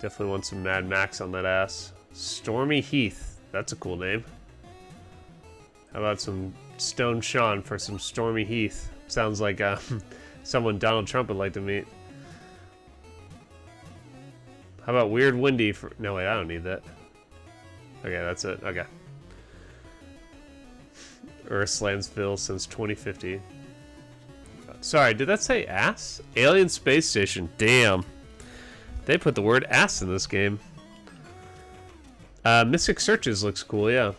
S1: Definitely want some Mad Max on that ass. Stormy Heath. That's a cool name. How about some Stone Sean for some Stormy Heath? Sounds like someone Donald Trump would like to meet. How about Weird Windy for... No, wait, I don't need that. Okay, that's it. Okay. Earthslandsville since 2050. Sorry, did that say ass? Alien Space Station. Damn. They put the word ass in this game. Mystic Searches looks cool, yeah.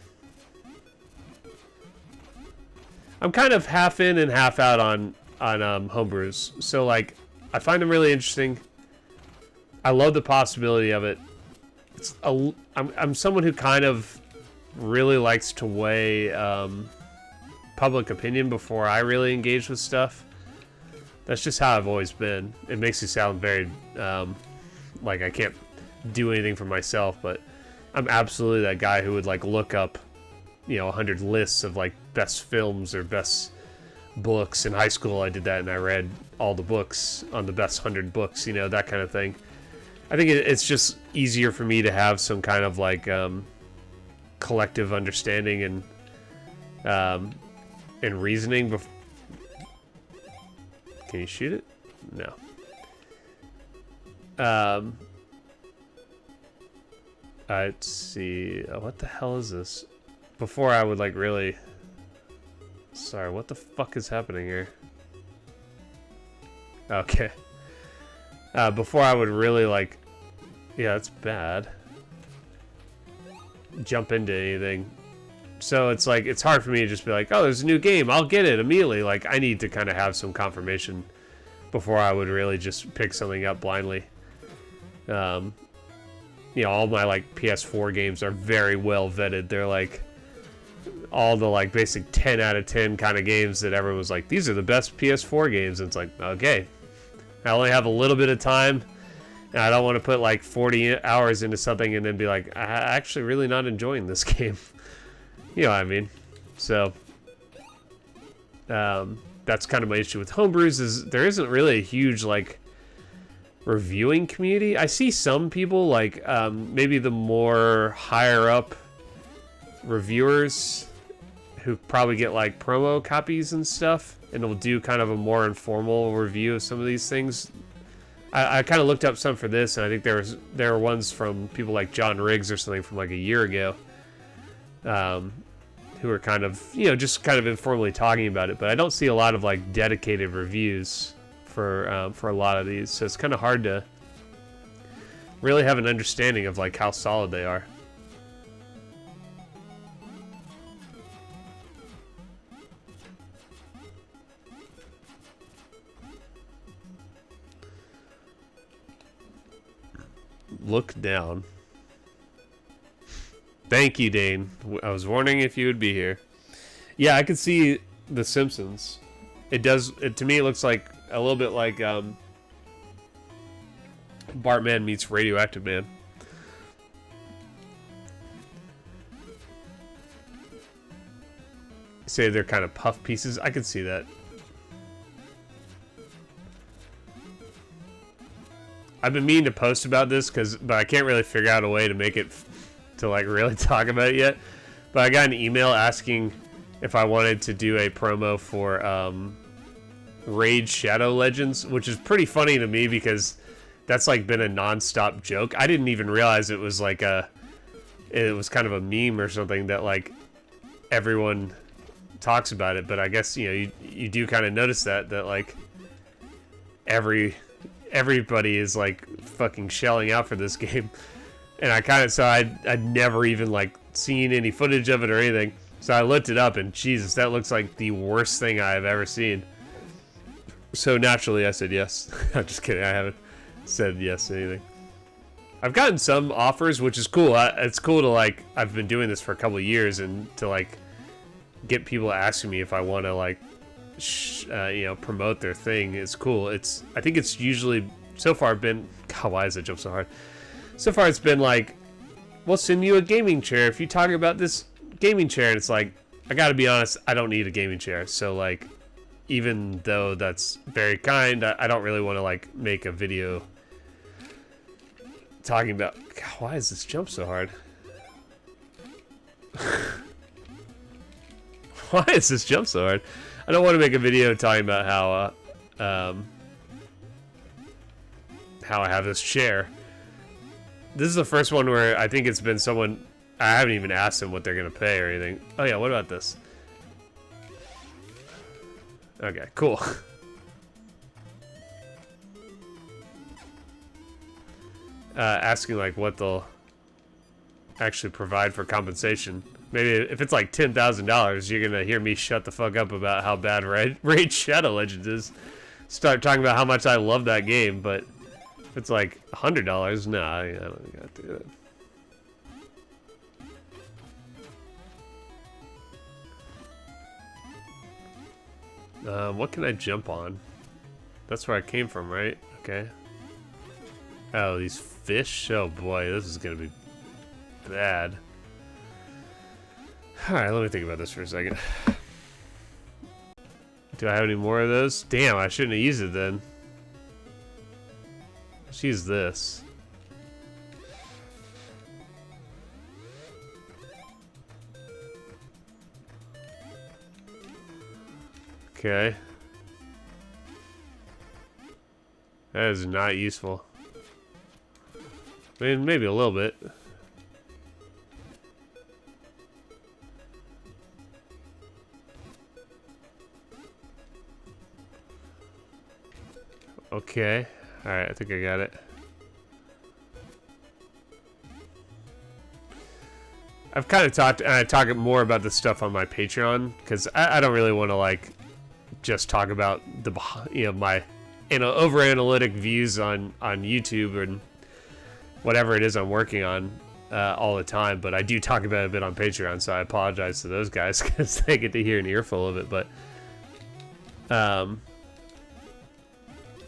S1: I'm kind of half in and half out on homebrews. So, like, I find them really interesting. I love the possibility of it. I'm someone who kind of really likes to weigh public opinion before I really engage with stuff. That's just how I've always been. It makes me sound very... like I can't do anything for myself, but I'm absolutely that guy who would like look up, 100 lists of like best films or best books. In high school I did that and I read all the books on the best 100 books, that kind of thing. I think it's just easier for me to have some kind of like collective understanding and reasoning. Can you shoot it? No. Let's see. What the hell is this? Before I would like really... Sorry, what the fuck is happening here? Okay. Before I would really like... Yeah, it's bad. Jump into anything. So it's like, it's hard for me to just be like, oh, there's a new game, I'll get it immediately. Like, I need to kind of have some confirmation before I would really just pick something up blindly. All my like PS4 games are very well vetted. They're like all the like basic 10 out of 10 kind of games that everyone was like, these are the best PS4 games. And it's like, okay, I only have a little bit of time and I don't want to put like 40 hours into something and then be like, I'm actually really not enjoying this game. You know what I mean? So that's kind of my issue with homebrews, is there isn't really a huge like reviewing community. I see some people like maybe the more higher up reviewers who probably get like promo copies and stuff, and will do kind of a more informal review of some of these things. I kind of looked up some for this, and I think there were ones from people like John Riggs or something from like a year ago, who are kind of just kind of informally talking about it. But I don't see a lot of like dedicated reviews for a lot of these, so it's kind of hard to really have an understanding of like how solid they are. Look down. Thank you, Dane. I was wondering if you would be here. Yeah, I could see The Simpsons. To me, it looks like a little bit like Bartman meets Radioactive Man. say they're kind of puff pieces. I could see that. I've been meaning to post about this, but I can't really figure out a way to make it to like really talk about it yet. But I got an email asking if I wanted to do a promo for Raid Shadow Legends, which is pretty funny to me because that's like been a non-stop joke. I didn't even realize it was like it was kind of a meme or something that like everyone talks about it. But I guess, you know, you do kind of notice that like everybody is like fucking shelling out for this game. And I kind of, so I'd never even like seen any footage of it or anything. So I looked it up and Jesus, that looks like the worst thing I've ever seen. So naturally I said yes. I'm just kidding. I haven't said yes to anything. I've gotten some offers, which is cool. It's cool to like, I've been doing this for a couple of years and to like get people asking me if I want to like, you know, promote their thing is cool. I think it's usually so far been, God, why does it jump so hard? So far it's been like, we'll send you a gaming chair if you talk about this gaming chair. And it's like, I gotta be honest, I don't need a gaming chair. So like, even though that's very kind, I don't really want to like make a video talking about, God, why does this jump so hard? Why does this jump so hard? I don't want to make a video talking about how I have this chair. This is the first one where I think it's been someone, I haven't even asked them what they're gonna pay or anything. Oh yeah, what about this? Okay, cool. Asking like what they'll actually provide for compensation. Maybe if it's like $10,000, you're gonna hear me shut the fuck up about how bad Raid Shadow Legends is. Start talking about how much I love that game, but if it's like $100, nah, I don't gotta do that. What can I jump on? That's where I came from, right? Okay. Oh, these fish? Oh boy, this is gonna be bad. Alright, let me think about this for a second. Do I have any more of those? Damn, I shouldn't have used it then. Let's use this. Okay. That is not useful. I mean, maybe a little bit. Okay. Alright, I think I got it. I've kind of talked, and I talk more about this stuff on my Patreon, because I don't really want to, like, just talk about the, you know, my, you know, over-analytic views on YouTube and whatever it is I'm working on all the time, but I do talk about it a bit on Patreon, so I apologize to those guys, because they get to hear an earful of it, but,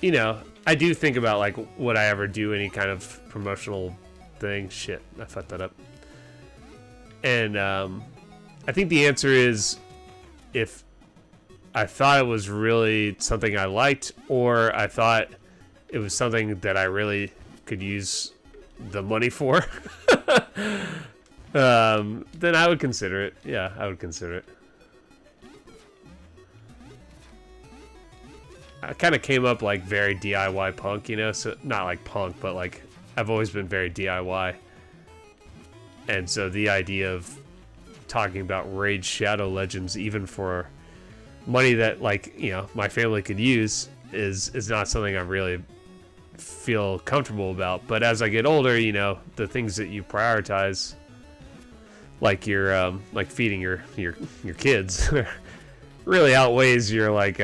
S1: you know, I do think about, like, would I ever do any kind of promotional thing? Shit, I fucked that up. And I think the answer is if I thought it was really something I liked, or I thought it was something that I really could use the money for, then I would consider it. Yeah, I would consider it. I kind of came up like very DIY punk, you know, so not like punk, but like I've always been very DIY. And so the idea of talking about Raid Shadow Legends, even for money that, like, you know, my family could use, is not something I really feel comfortable about. But as I get older, you know, the things that you prioritize, like your like feeding your kids, really outweighs your like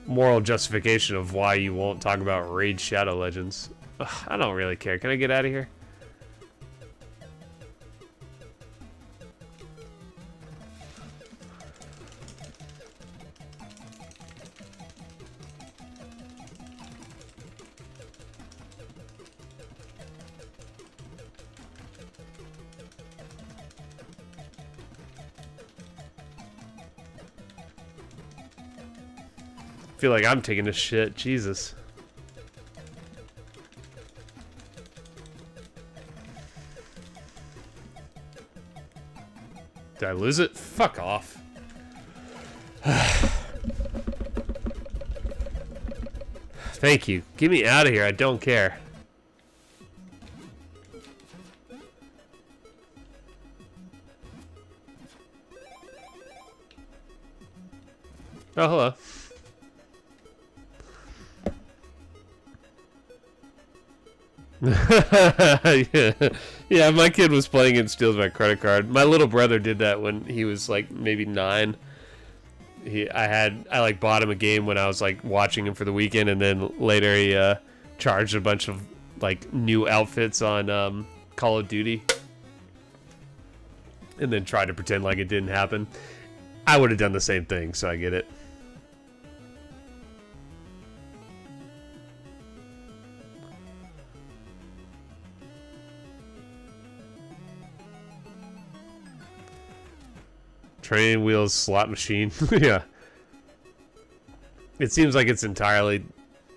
S1: moral justification of why you won't talk about Raid Shadow Legends. Ugh, I don't really care. Can I get out of here? I feel like I'm taking a shit. Jesus. Did I lose it? Fuck off. Thank you. Get me out of here. I don't care. Oh, hello. Yeah, my kid was playing and steals my credit card. My little brother did that when he was like maybe 9. I like bought him a game when I was like watching him for the weekend, and then later he charged a bunch of like new outfits on Call of Duty, and then tried to pretend like it didn't happen. I would have done the same thing, so I get it. Training wheels slot machine. Yeah. It seems like it's entirely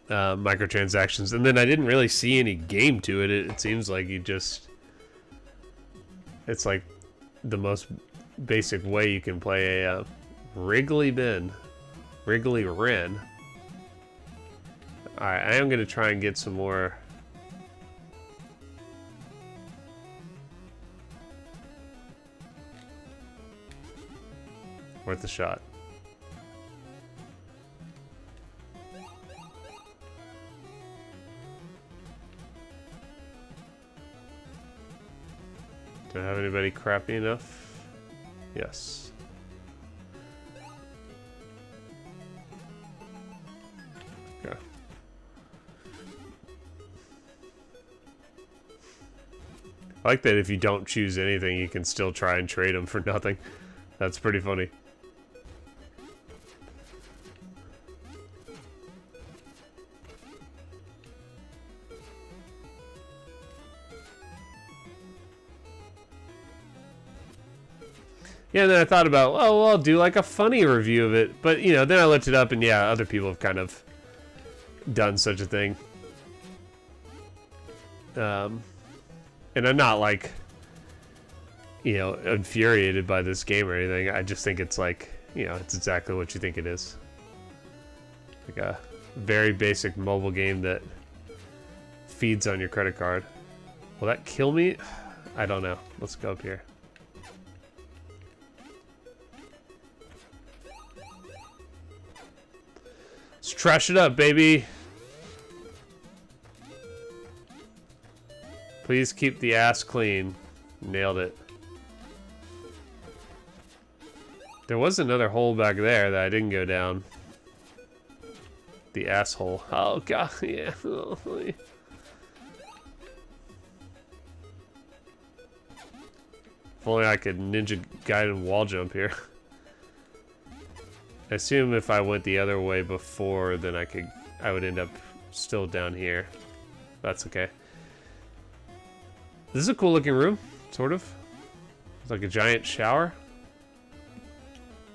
S1: microtransactions. And then I didn't really see any game to it. It seems like you just... It's like the most basic way you can play a Wrigley Bin. Wrigley Wren. Alright, I am going to try and get some more... Worth a shot. Do I have anybody crappy enough? Yes. Okay. I like that if you don't choose anything, you can still try and trade them for nothing. That's pretty funny. Yeah, and then I thought about, oh, well, I'll do like a funny review of it. But, you know, then I looked it up, and yeah, other people have kind of done such a thing. And I'm not like, you know, infuriated by this game or anything. I just think it's like, you know, it's exactly what you think it is. Like a very basic mobile game that feeds on your credit card. Will that kill me? I don't know. Let's go up here. Let's trash it up, baby. Please keep the ass clean. Nailed it. There was another hole back there that I didn't go down. The asshole. Oh, God. Yeah. If only I could ninja guided wall jump here. I assume if I went the other way before, then I would end up still down here. That's okay. This is a cool looking room, sort of. It's like a giant shower.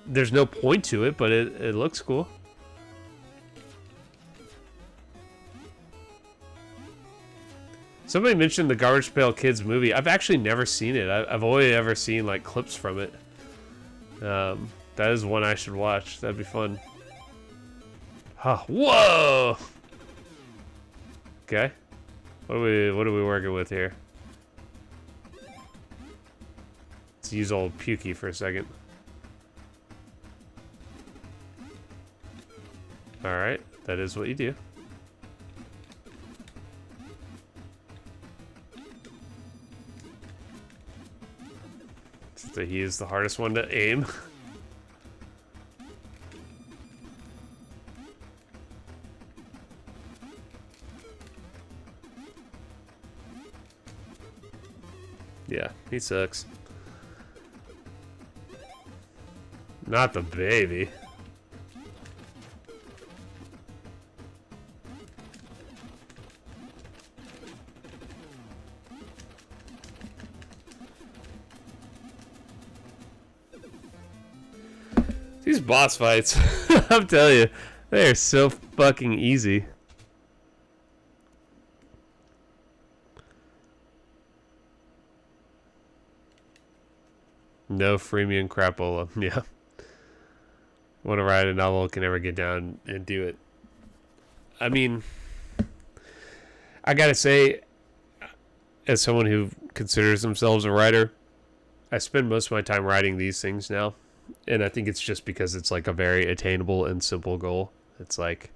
S1: There's no point to it, but it looks cool. Somebody mentioned the Garbage Pail Kids movie. I've actually never seen it. I've only ever seen like clips from it. That is one I should watch. That'd be fun. Huh. Whoa! Okay. What are we working with here? Let's use old Pukey for a second. Alright, that is what you do. So he is the hardest one to aim. Yeah, he sucks. Not the baby. These boss fights, I'm telling you, They're so fucking easy. No freemium crapola. Yeah. Want to write a novel, can never get down and do it. I mean, I gotta say, as someone who considers themselves a writer, I spend most of my time writing these things now. And I think it's just because it's like a very attainable and simple goal. It's like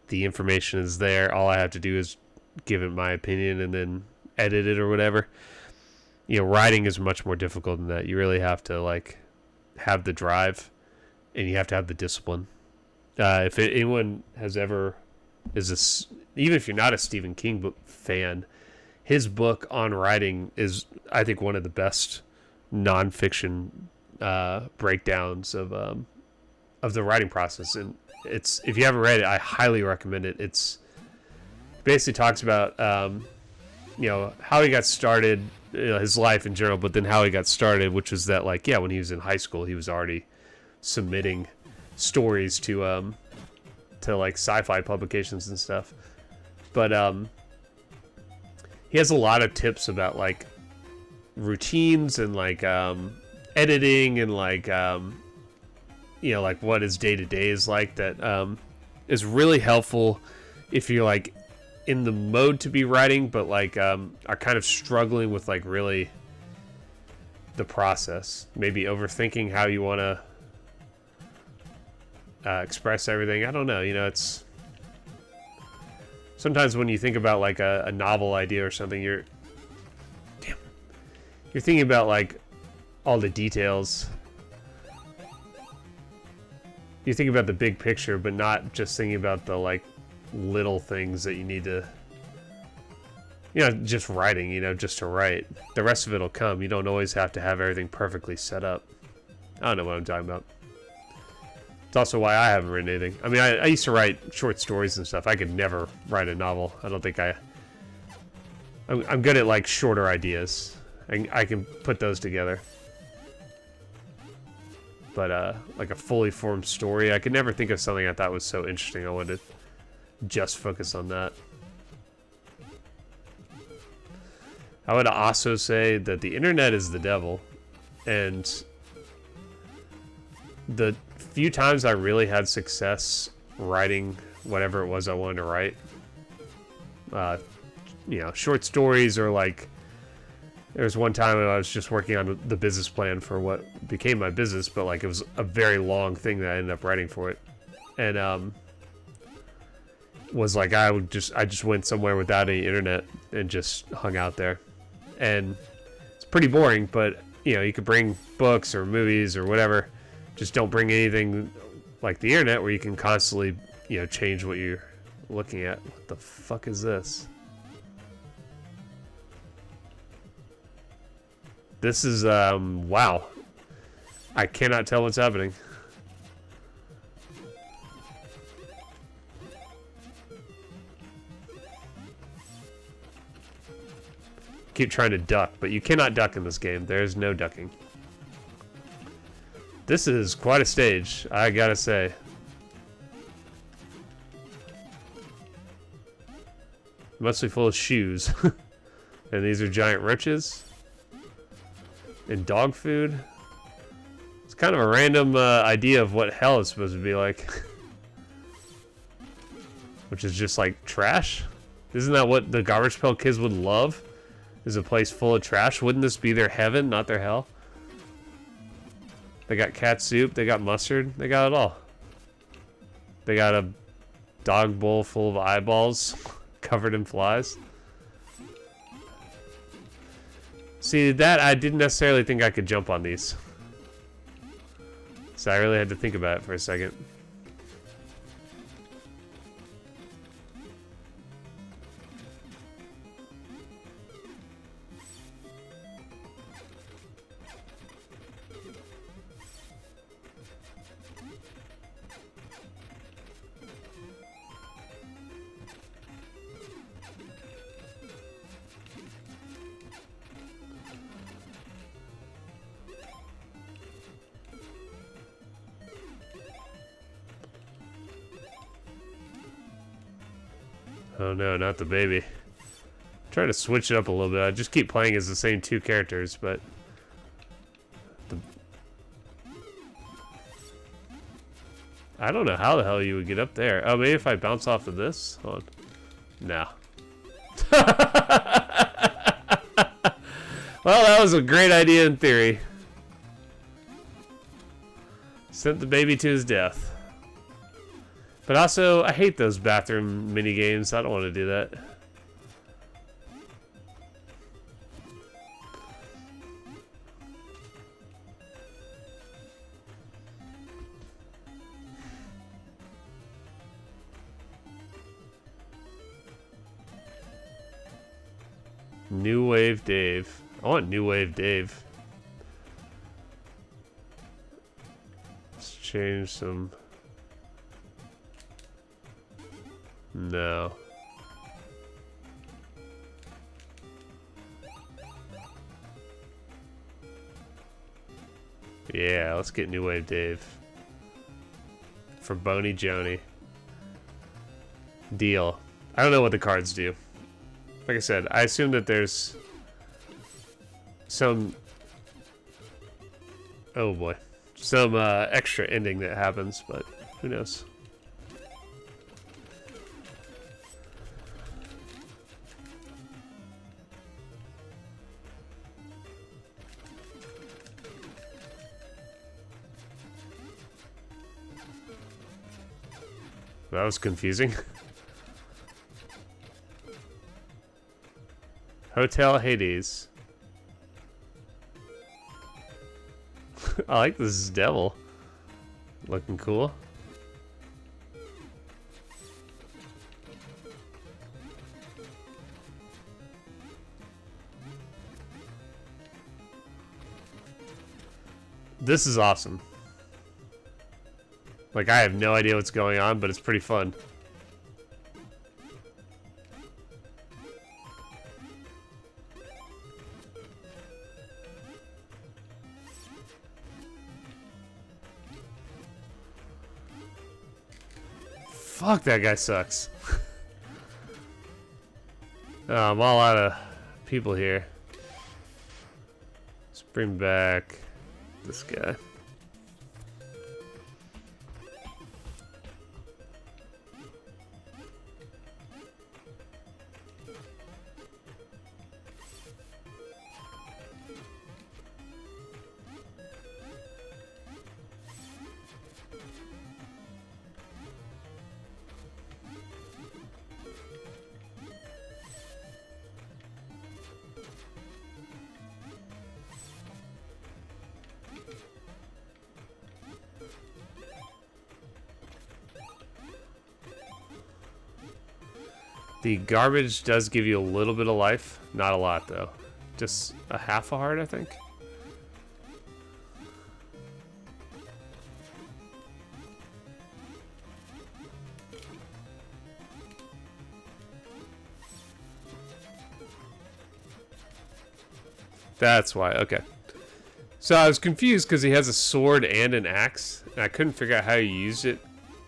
S1: the information is there. All I have to do is give it my opinion and then edit it or whatever. You know, writing is much more difficult than that. You really have to like have the drive and you have to have the discipline. If anyone has ever even if you're not a Stephen King fan, his book on writing is, I think, one of the best nonfiction breakdowns of the writing process. And it's, if you haven't read it, I highly recommend it. It's basically talks about how he got started, his life in general, but then how he got started, which was that, like, yeah, when he was in high school, he was already submitting stories to like sci-fi publications and stuff. But he has a lot of tips about like routines and like editing and like like what his day-to-day is like, that is really helpful if you're like in the mode to be writing but like are kind of struggling with like really the process, maybe overthinking how you want to express everything. I don't know, it's sometimes when you think about like a novel idea or something, you're thinking about like all the details. You think about the big picture, but not just thinking about the like little things that you need to, just writing, just to write. The rest of it will come. You don't always have to have everything perfectly set up. I don't know what I'm talking about. It's also why I haven't written anything. I mean, I used to write short stories and stuff. I could never write a novel. I don't think I'm good at like shorter ideas. I can put those together. But like a fully formed story, I could never think of something I thought was so interesting I wanted to just focus on that. I would also say that the internet is the devil, and the few times I really had success writing whatever it was I wanted to write, short stories, or like there was one time when I was just working on the business plan for what became my business, but like it was a very long thing that I ended up writing for it, and was like I just went somewhere without any internet and just hung out there, and it's pretty boring, but you could bring books or movies or whatever. Just don't bring anything like the internet where you can constantly, change what you're looking at. What the fuck is this? This is, wow. I cannot tell what's happening. Keep trying to duck, but you cannot duck in this game. There is no ducking. This is quite a stage, I gotta say. Mostly full of shoes. And these are giant roaches. And dog food. It's kind of a random idea of what hell is supposed to be like. Which is just like trash. Isn't that what the Garbage Pail Kids would love? Is a place full of trash? Wouldn't this be their heaven, not their hell? They got cat soup, they got mustard, they got it all. They got a dog bowl full of eyeballs covered in flies. See, that I didn't necessarily think I could jump on these. So I really had to think about it for a second. Oh no, not the baby. Try to switch it up a little bit. I just keep playing as the same two characters, but I don't know how the hell you would get up there. Oh, maybe if I bounce off of this? Hold on. No. Well, that was a great idea in theory. Sent the baby to his death. But also, I hate those bathroom mini games. I don't want to do that. New Wave Dave. I want New Wave Dave. Let's change some. No. Yeah, let's get New Wave Dave. For Boney Joni. Deal. I don't know what the cards do. Like I said, I assume that there's some, oh boy, some extra ending that happens, but who knows? That was confusing. Hotel Hades. I like this devil. Looking cool. This is awesome. Like, I have no idea what's going on, but it's pretty fun. Fuck, that guy sucks. Oh, I'm all out of people here. Let's bring back this guy. The garbage does give you a little bit of life. Not a lot, though. Just a half a heart, I think. That's why, okay. So I was confused because he has a sword and an axe, and I couldn't figure out how you used it.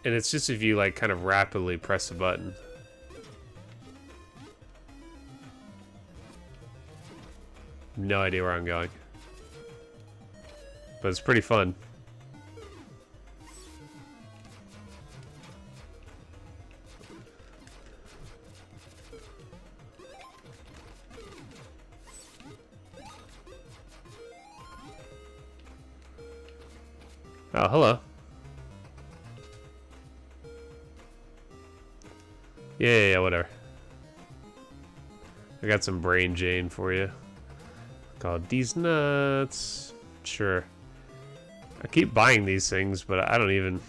S1: And it's just if you, like, kind of rapidly press the button. No idea where I'm going. But it's pretty fun. Oh, hello. Yeah, whatever. I got some brain Jane for you. Called these nuts. Sure. I keep buying these things, but I don't even...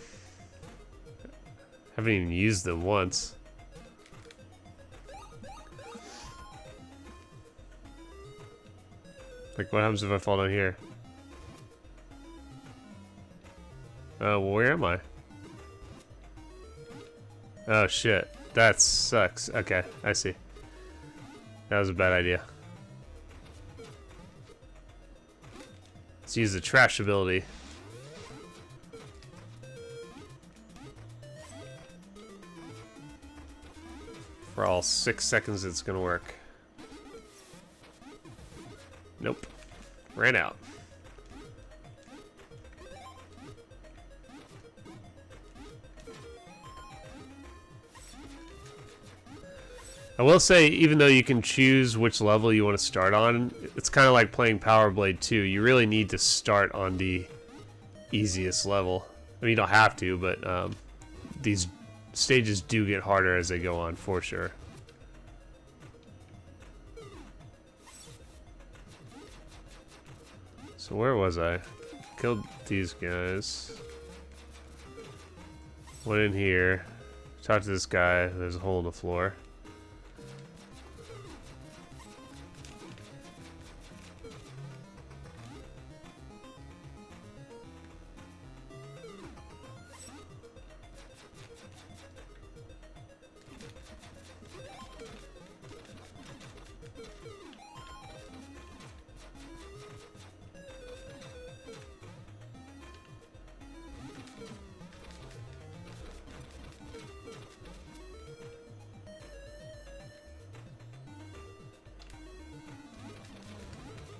S1: haven't even used them once. Like, what happens if I fall down here? Oh, well, where am I? Oh, shit. That sucks. Okay, I see. That was a bad idea. Let's use the trash ability. for all 6 seconds it's gonna work. Nope. Ran out. I will say, even though you can choose which level you want to start on, it's kind of like playing Power Blade 2. You really need to start on the easiest level. I mean, you don't have to, but these stages do get harder as they go on, for sure. So where was I? Killed these guys. Went in here. Talked to this guy. There's a hole in the floor.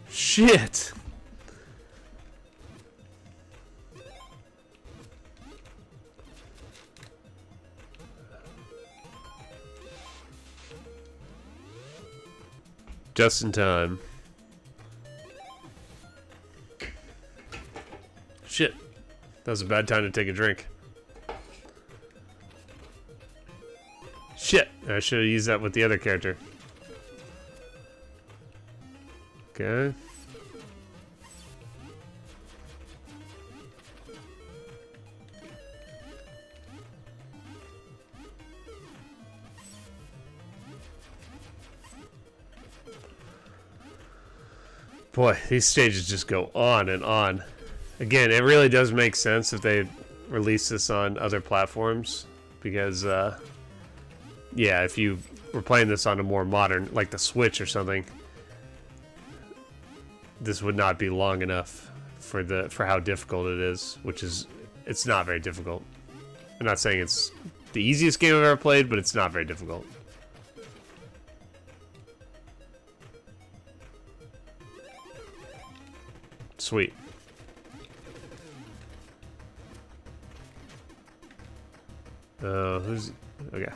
S1: Shit! Just in time. Shit. That was a bad time to take a drink. Shit! I should have used that with the other character. Okay. Boy, these stages just go on and on. Again, it really does make sense if they release this on other platforms, because, yeah, if you were playing this on a more modern, like the Switch or something, this would not be long enough for how difficult it is, which is, it's not very difficult. I'm not saying it's the easiest game I've ever played, but it's not very difficult. Sweet. Who's... okay.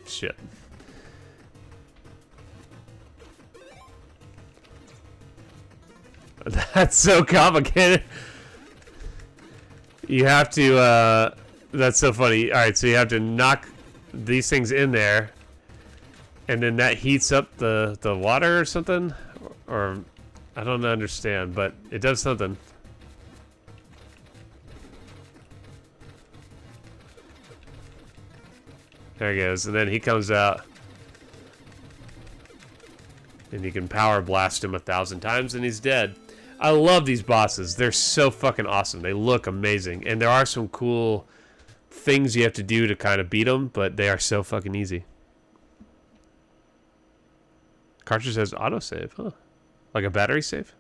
S1: Shit. That's so complicated. You have to, that's so funny. Alright, so you have to knock these things in there, and then that heats up the water or something? Or I don't understand, but it does something. There he goes, and then he comes out. And you can power blast him 1,000 times and he's dead. I love these bosses. They're so fucking awesome. They look amazing. And there are some cool things you have to do to kind of beat them, but they are so fucking easy. Cartridge has autosave, huh? Like a battery save?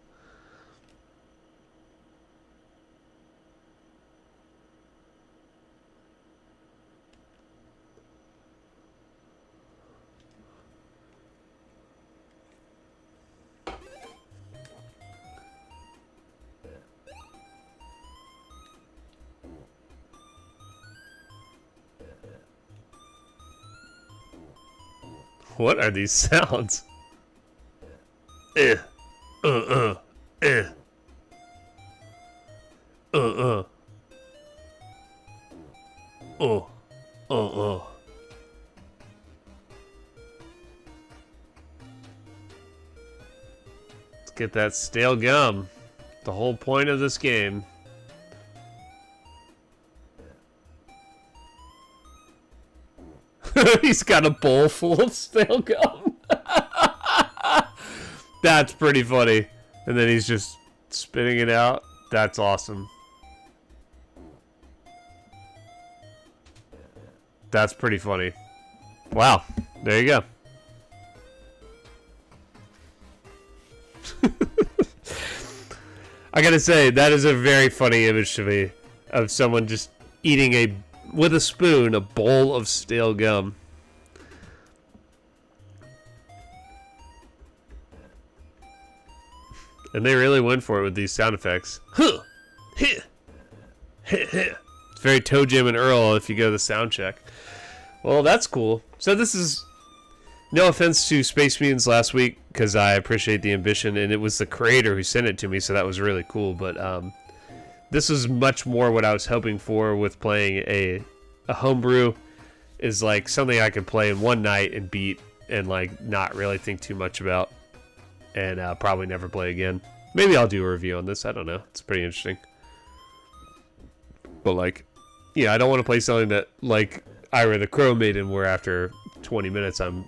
S1: What are these sounds? Eh. Eh. Oh. Let's get that stale gum. The whole point of this game. He's got a bowl full of stale gum. That's pretty funny. And then he's just spitting it out. That's awesome. That's pretty funny. Wow. There you go. I gotta say, that is a very funny image to me of someone just eating a with a spoon a bowl of stale gum. And they really went for it with these sound effects. Huh! Heh! Heh heh! It's very Toe Jam and Earl if you go to the sound check. Well, that's cool. So this is... No offense to Space Mutants last week, because I appreciate the ambition, and it was the creator who sent it to me, so that was really cool. But this is much more what I was hoping for with playing a homebrew. Is like something I could play in one night and beat, and like not really think too much about. And probably never play again. Maybe I'll do a review on this. I don't know. It's pretty interesting. But like, yeah, I don't want to play something that like Ira the Crow Maiden, where after 20 minutes I'm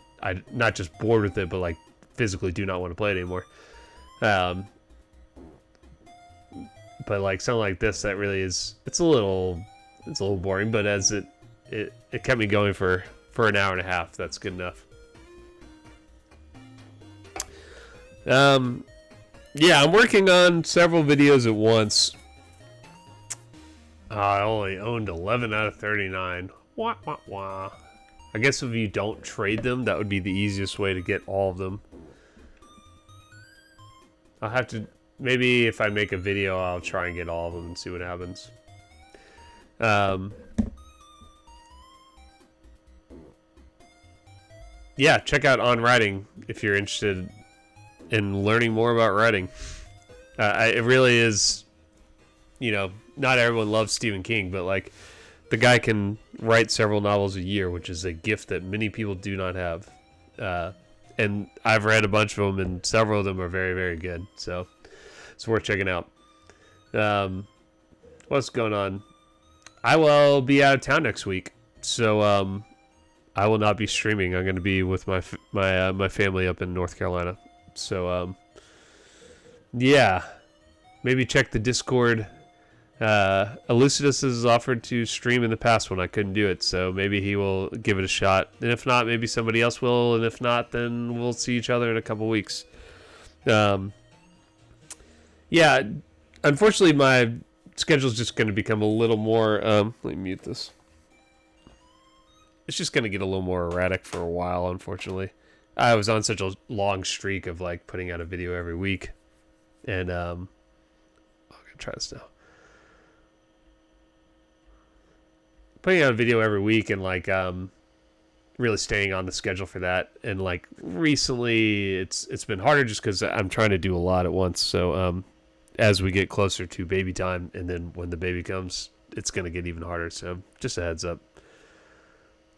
S1: not just bored with it, but like physically do not want to play it anymore. But like something like this that really is, it's a little boring. But as it kept me going for an hour and a half. That's good enough. Yeah, I'm working on several videos at once. I only owned 11 out of 39. Wah, wah, wah. I guess if you don't trade them, that would be the easiest way to get all of them. I'll have to... Maybe if I make a video, I'll try and get all of them and see what happens. Yeah, check out On Writing if you're interested in learning more about writing. It really is, you know, not everyone loves Stephen King, but like the guy can write several novels a year, which is a gift that many people do not have. And I've read a bunch of them, and several of them are very, very good. So it's worth checking out. What's going on? I will be out of town next week, so I will not be streaming. I'm going to be with my family up in North Carolina. So yeah, maybe check the Discord. Elucidus has offered to stream in the past when I couldn't do it, so maybe he will give it a shot. And if not, maybe somebody else will. And if not, then we'll see each other in a couple weeks. Yeah, unfortunately, my schedule is just going to become a little more. Let me mute this. It's just going to get a little more erratic for a while, unfortunately. I was on such a long streak of like putting out a video every week, and I'm gonna try this now. Putting out a video every week and like really staying on the schedule for that. And like recently, it's been harder just because I'm trying to do a lot at once. So as we get closer to baby time, and then when the baby comes, it's gonna get even harder. So just a heads up.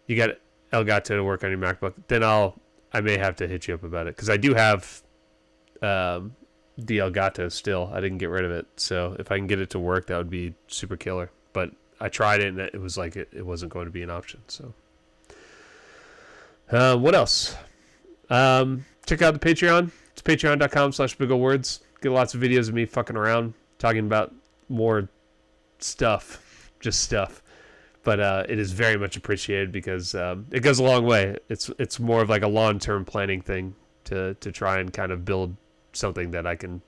S1: You got Elgato to work on your MacBook, then I may have to hit you up about it, because I do have the Elgato still. I didn't get rid of it, so if I can get it to work, that would be super killer. But I tried it, and it was like it wasn't going to be an option. So what else? Check out the Patreon. It's patreon.com/bigolwords. Get lots of videos of me fucking around, talking about more stuff, just stuff. But it is very much appreciated, because it goes a long way. It's more of like a long-term planning thing to try and kind of build something that I can,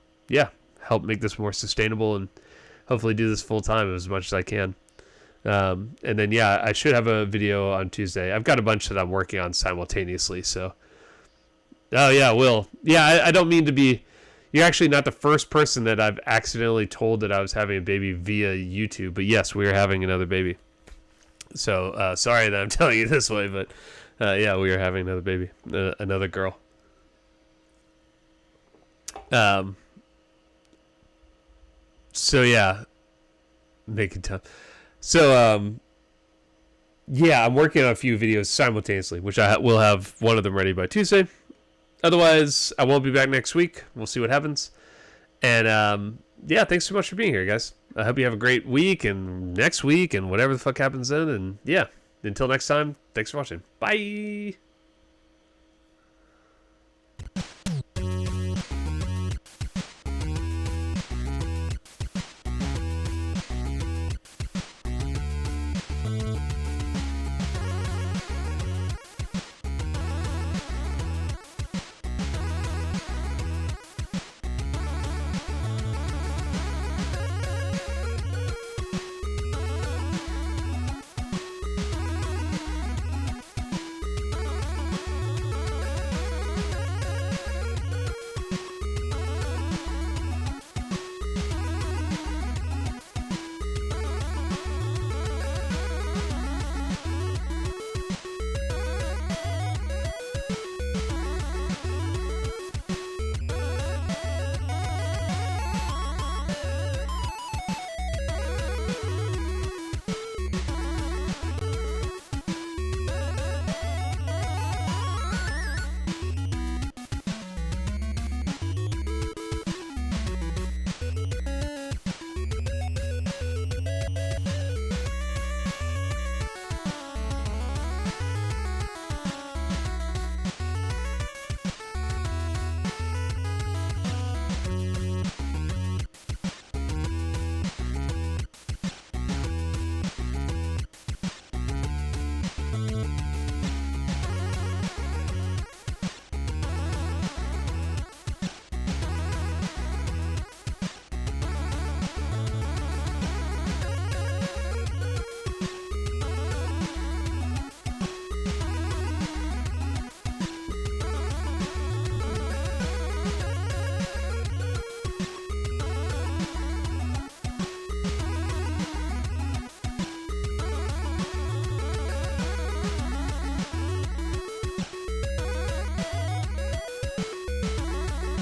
S1: help make this more sustainable and hopefully do this full-time as much as I can. And then, I should have a video on Tuesday. I've got a bunch that I'm working on simultaneously, so... Oh, yeah, Will. Yeah, I don't mean to be... You're actually not the first person that I've accidentally told that I was having a baby via YouTube, but yes, we are having another baby. So, sorry that I'm telling you this way, but, we are having another baby, another girl. So, yeah, making time. So, I'm working on a few videos simultaneously, which I will have one of them ready by Tuesday. Otherwise, I won't be back next week. We'll see what happens. And, thanks so much for being here, guys. I hope you have a great week and next week and whatever the fuck happens then. And until next time, thanks for watching. Bye.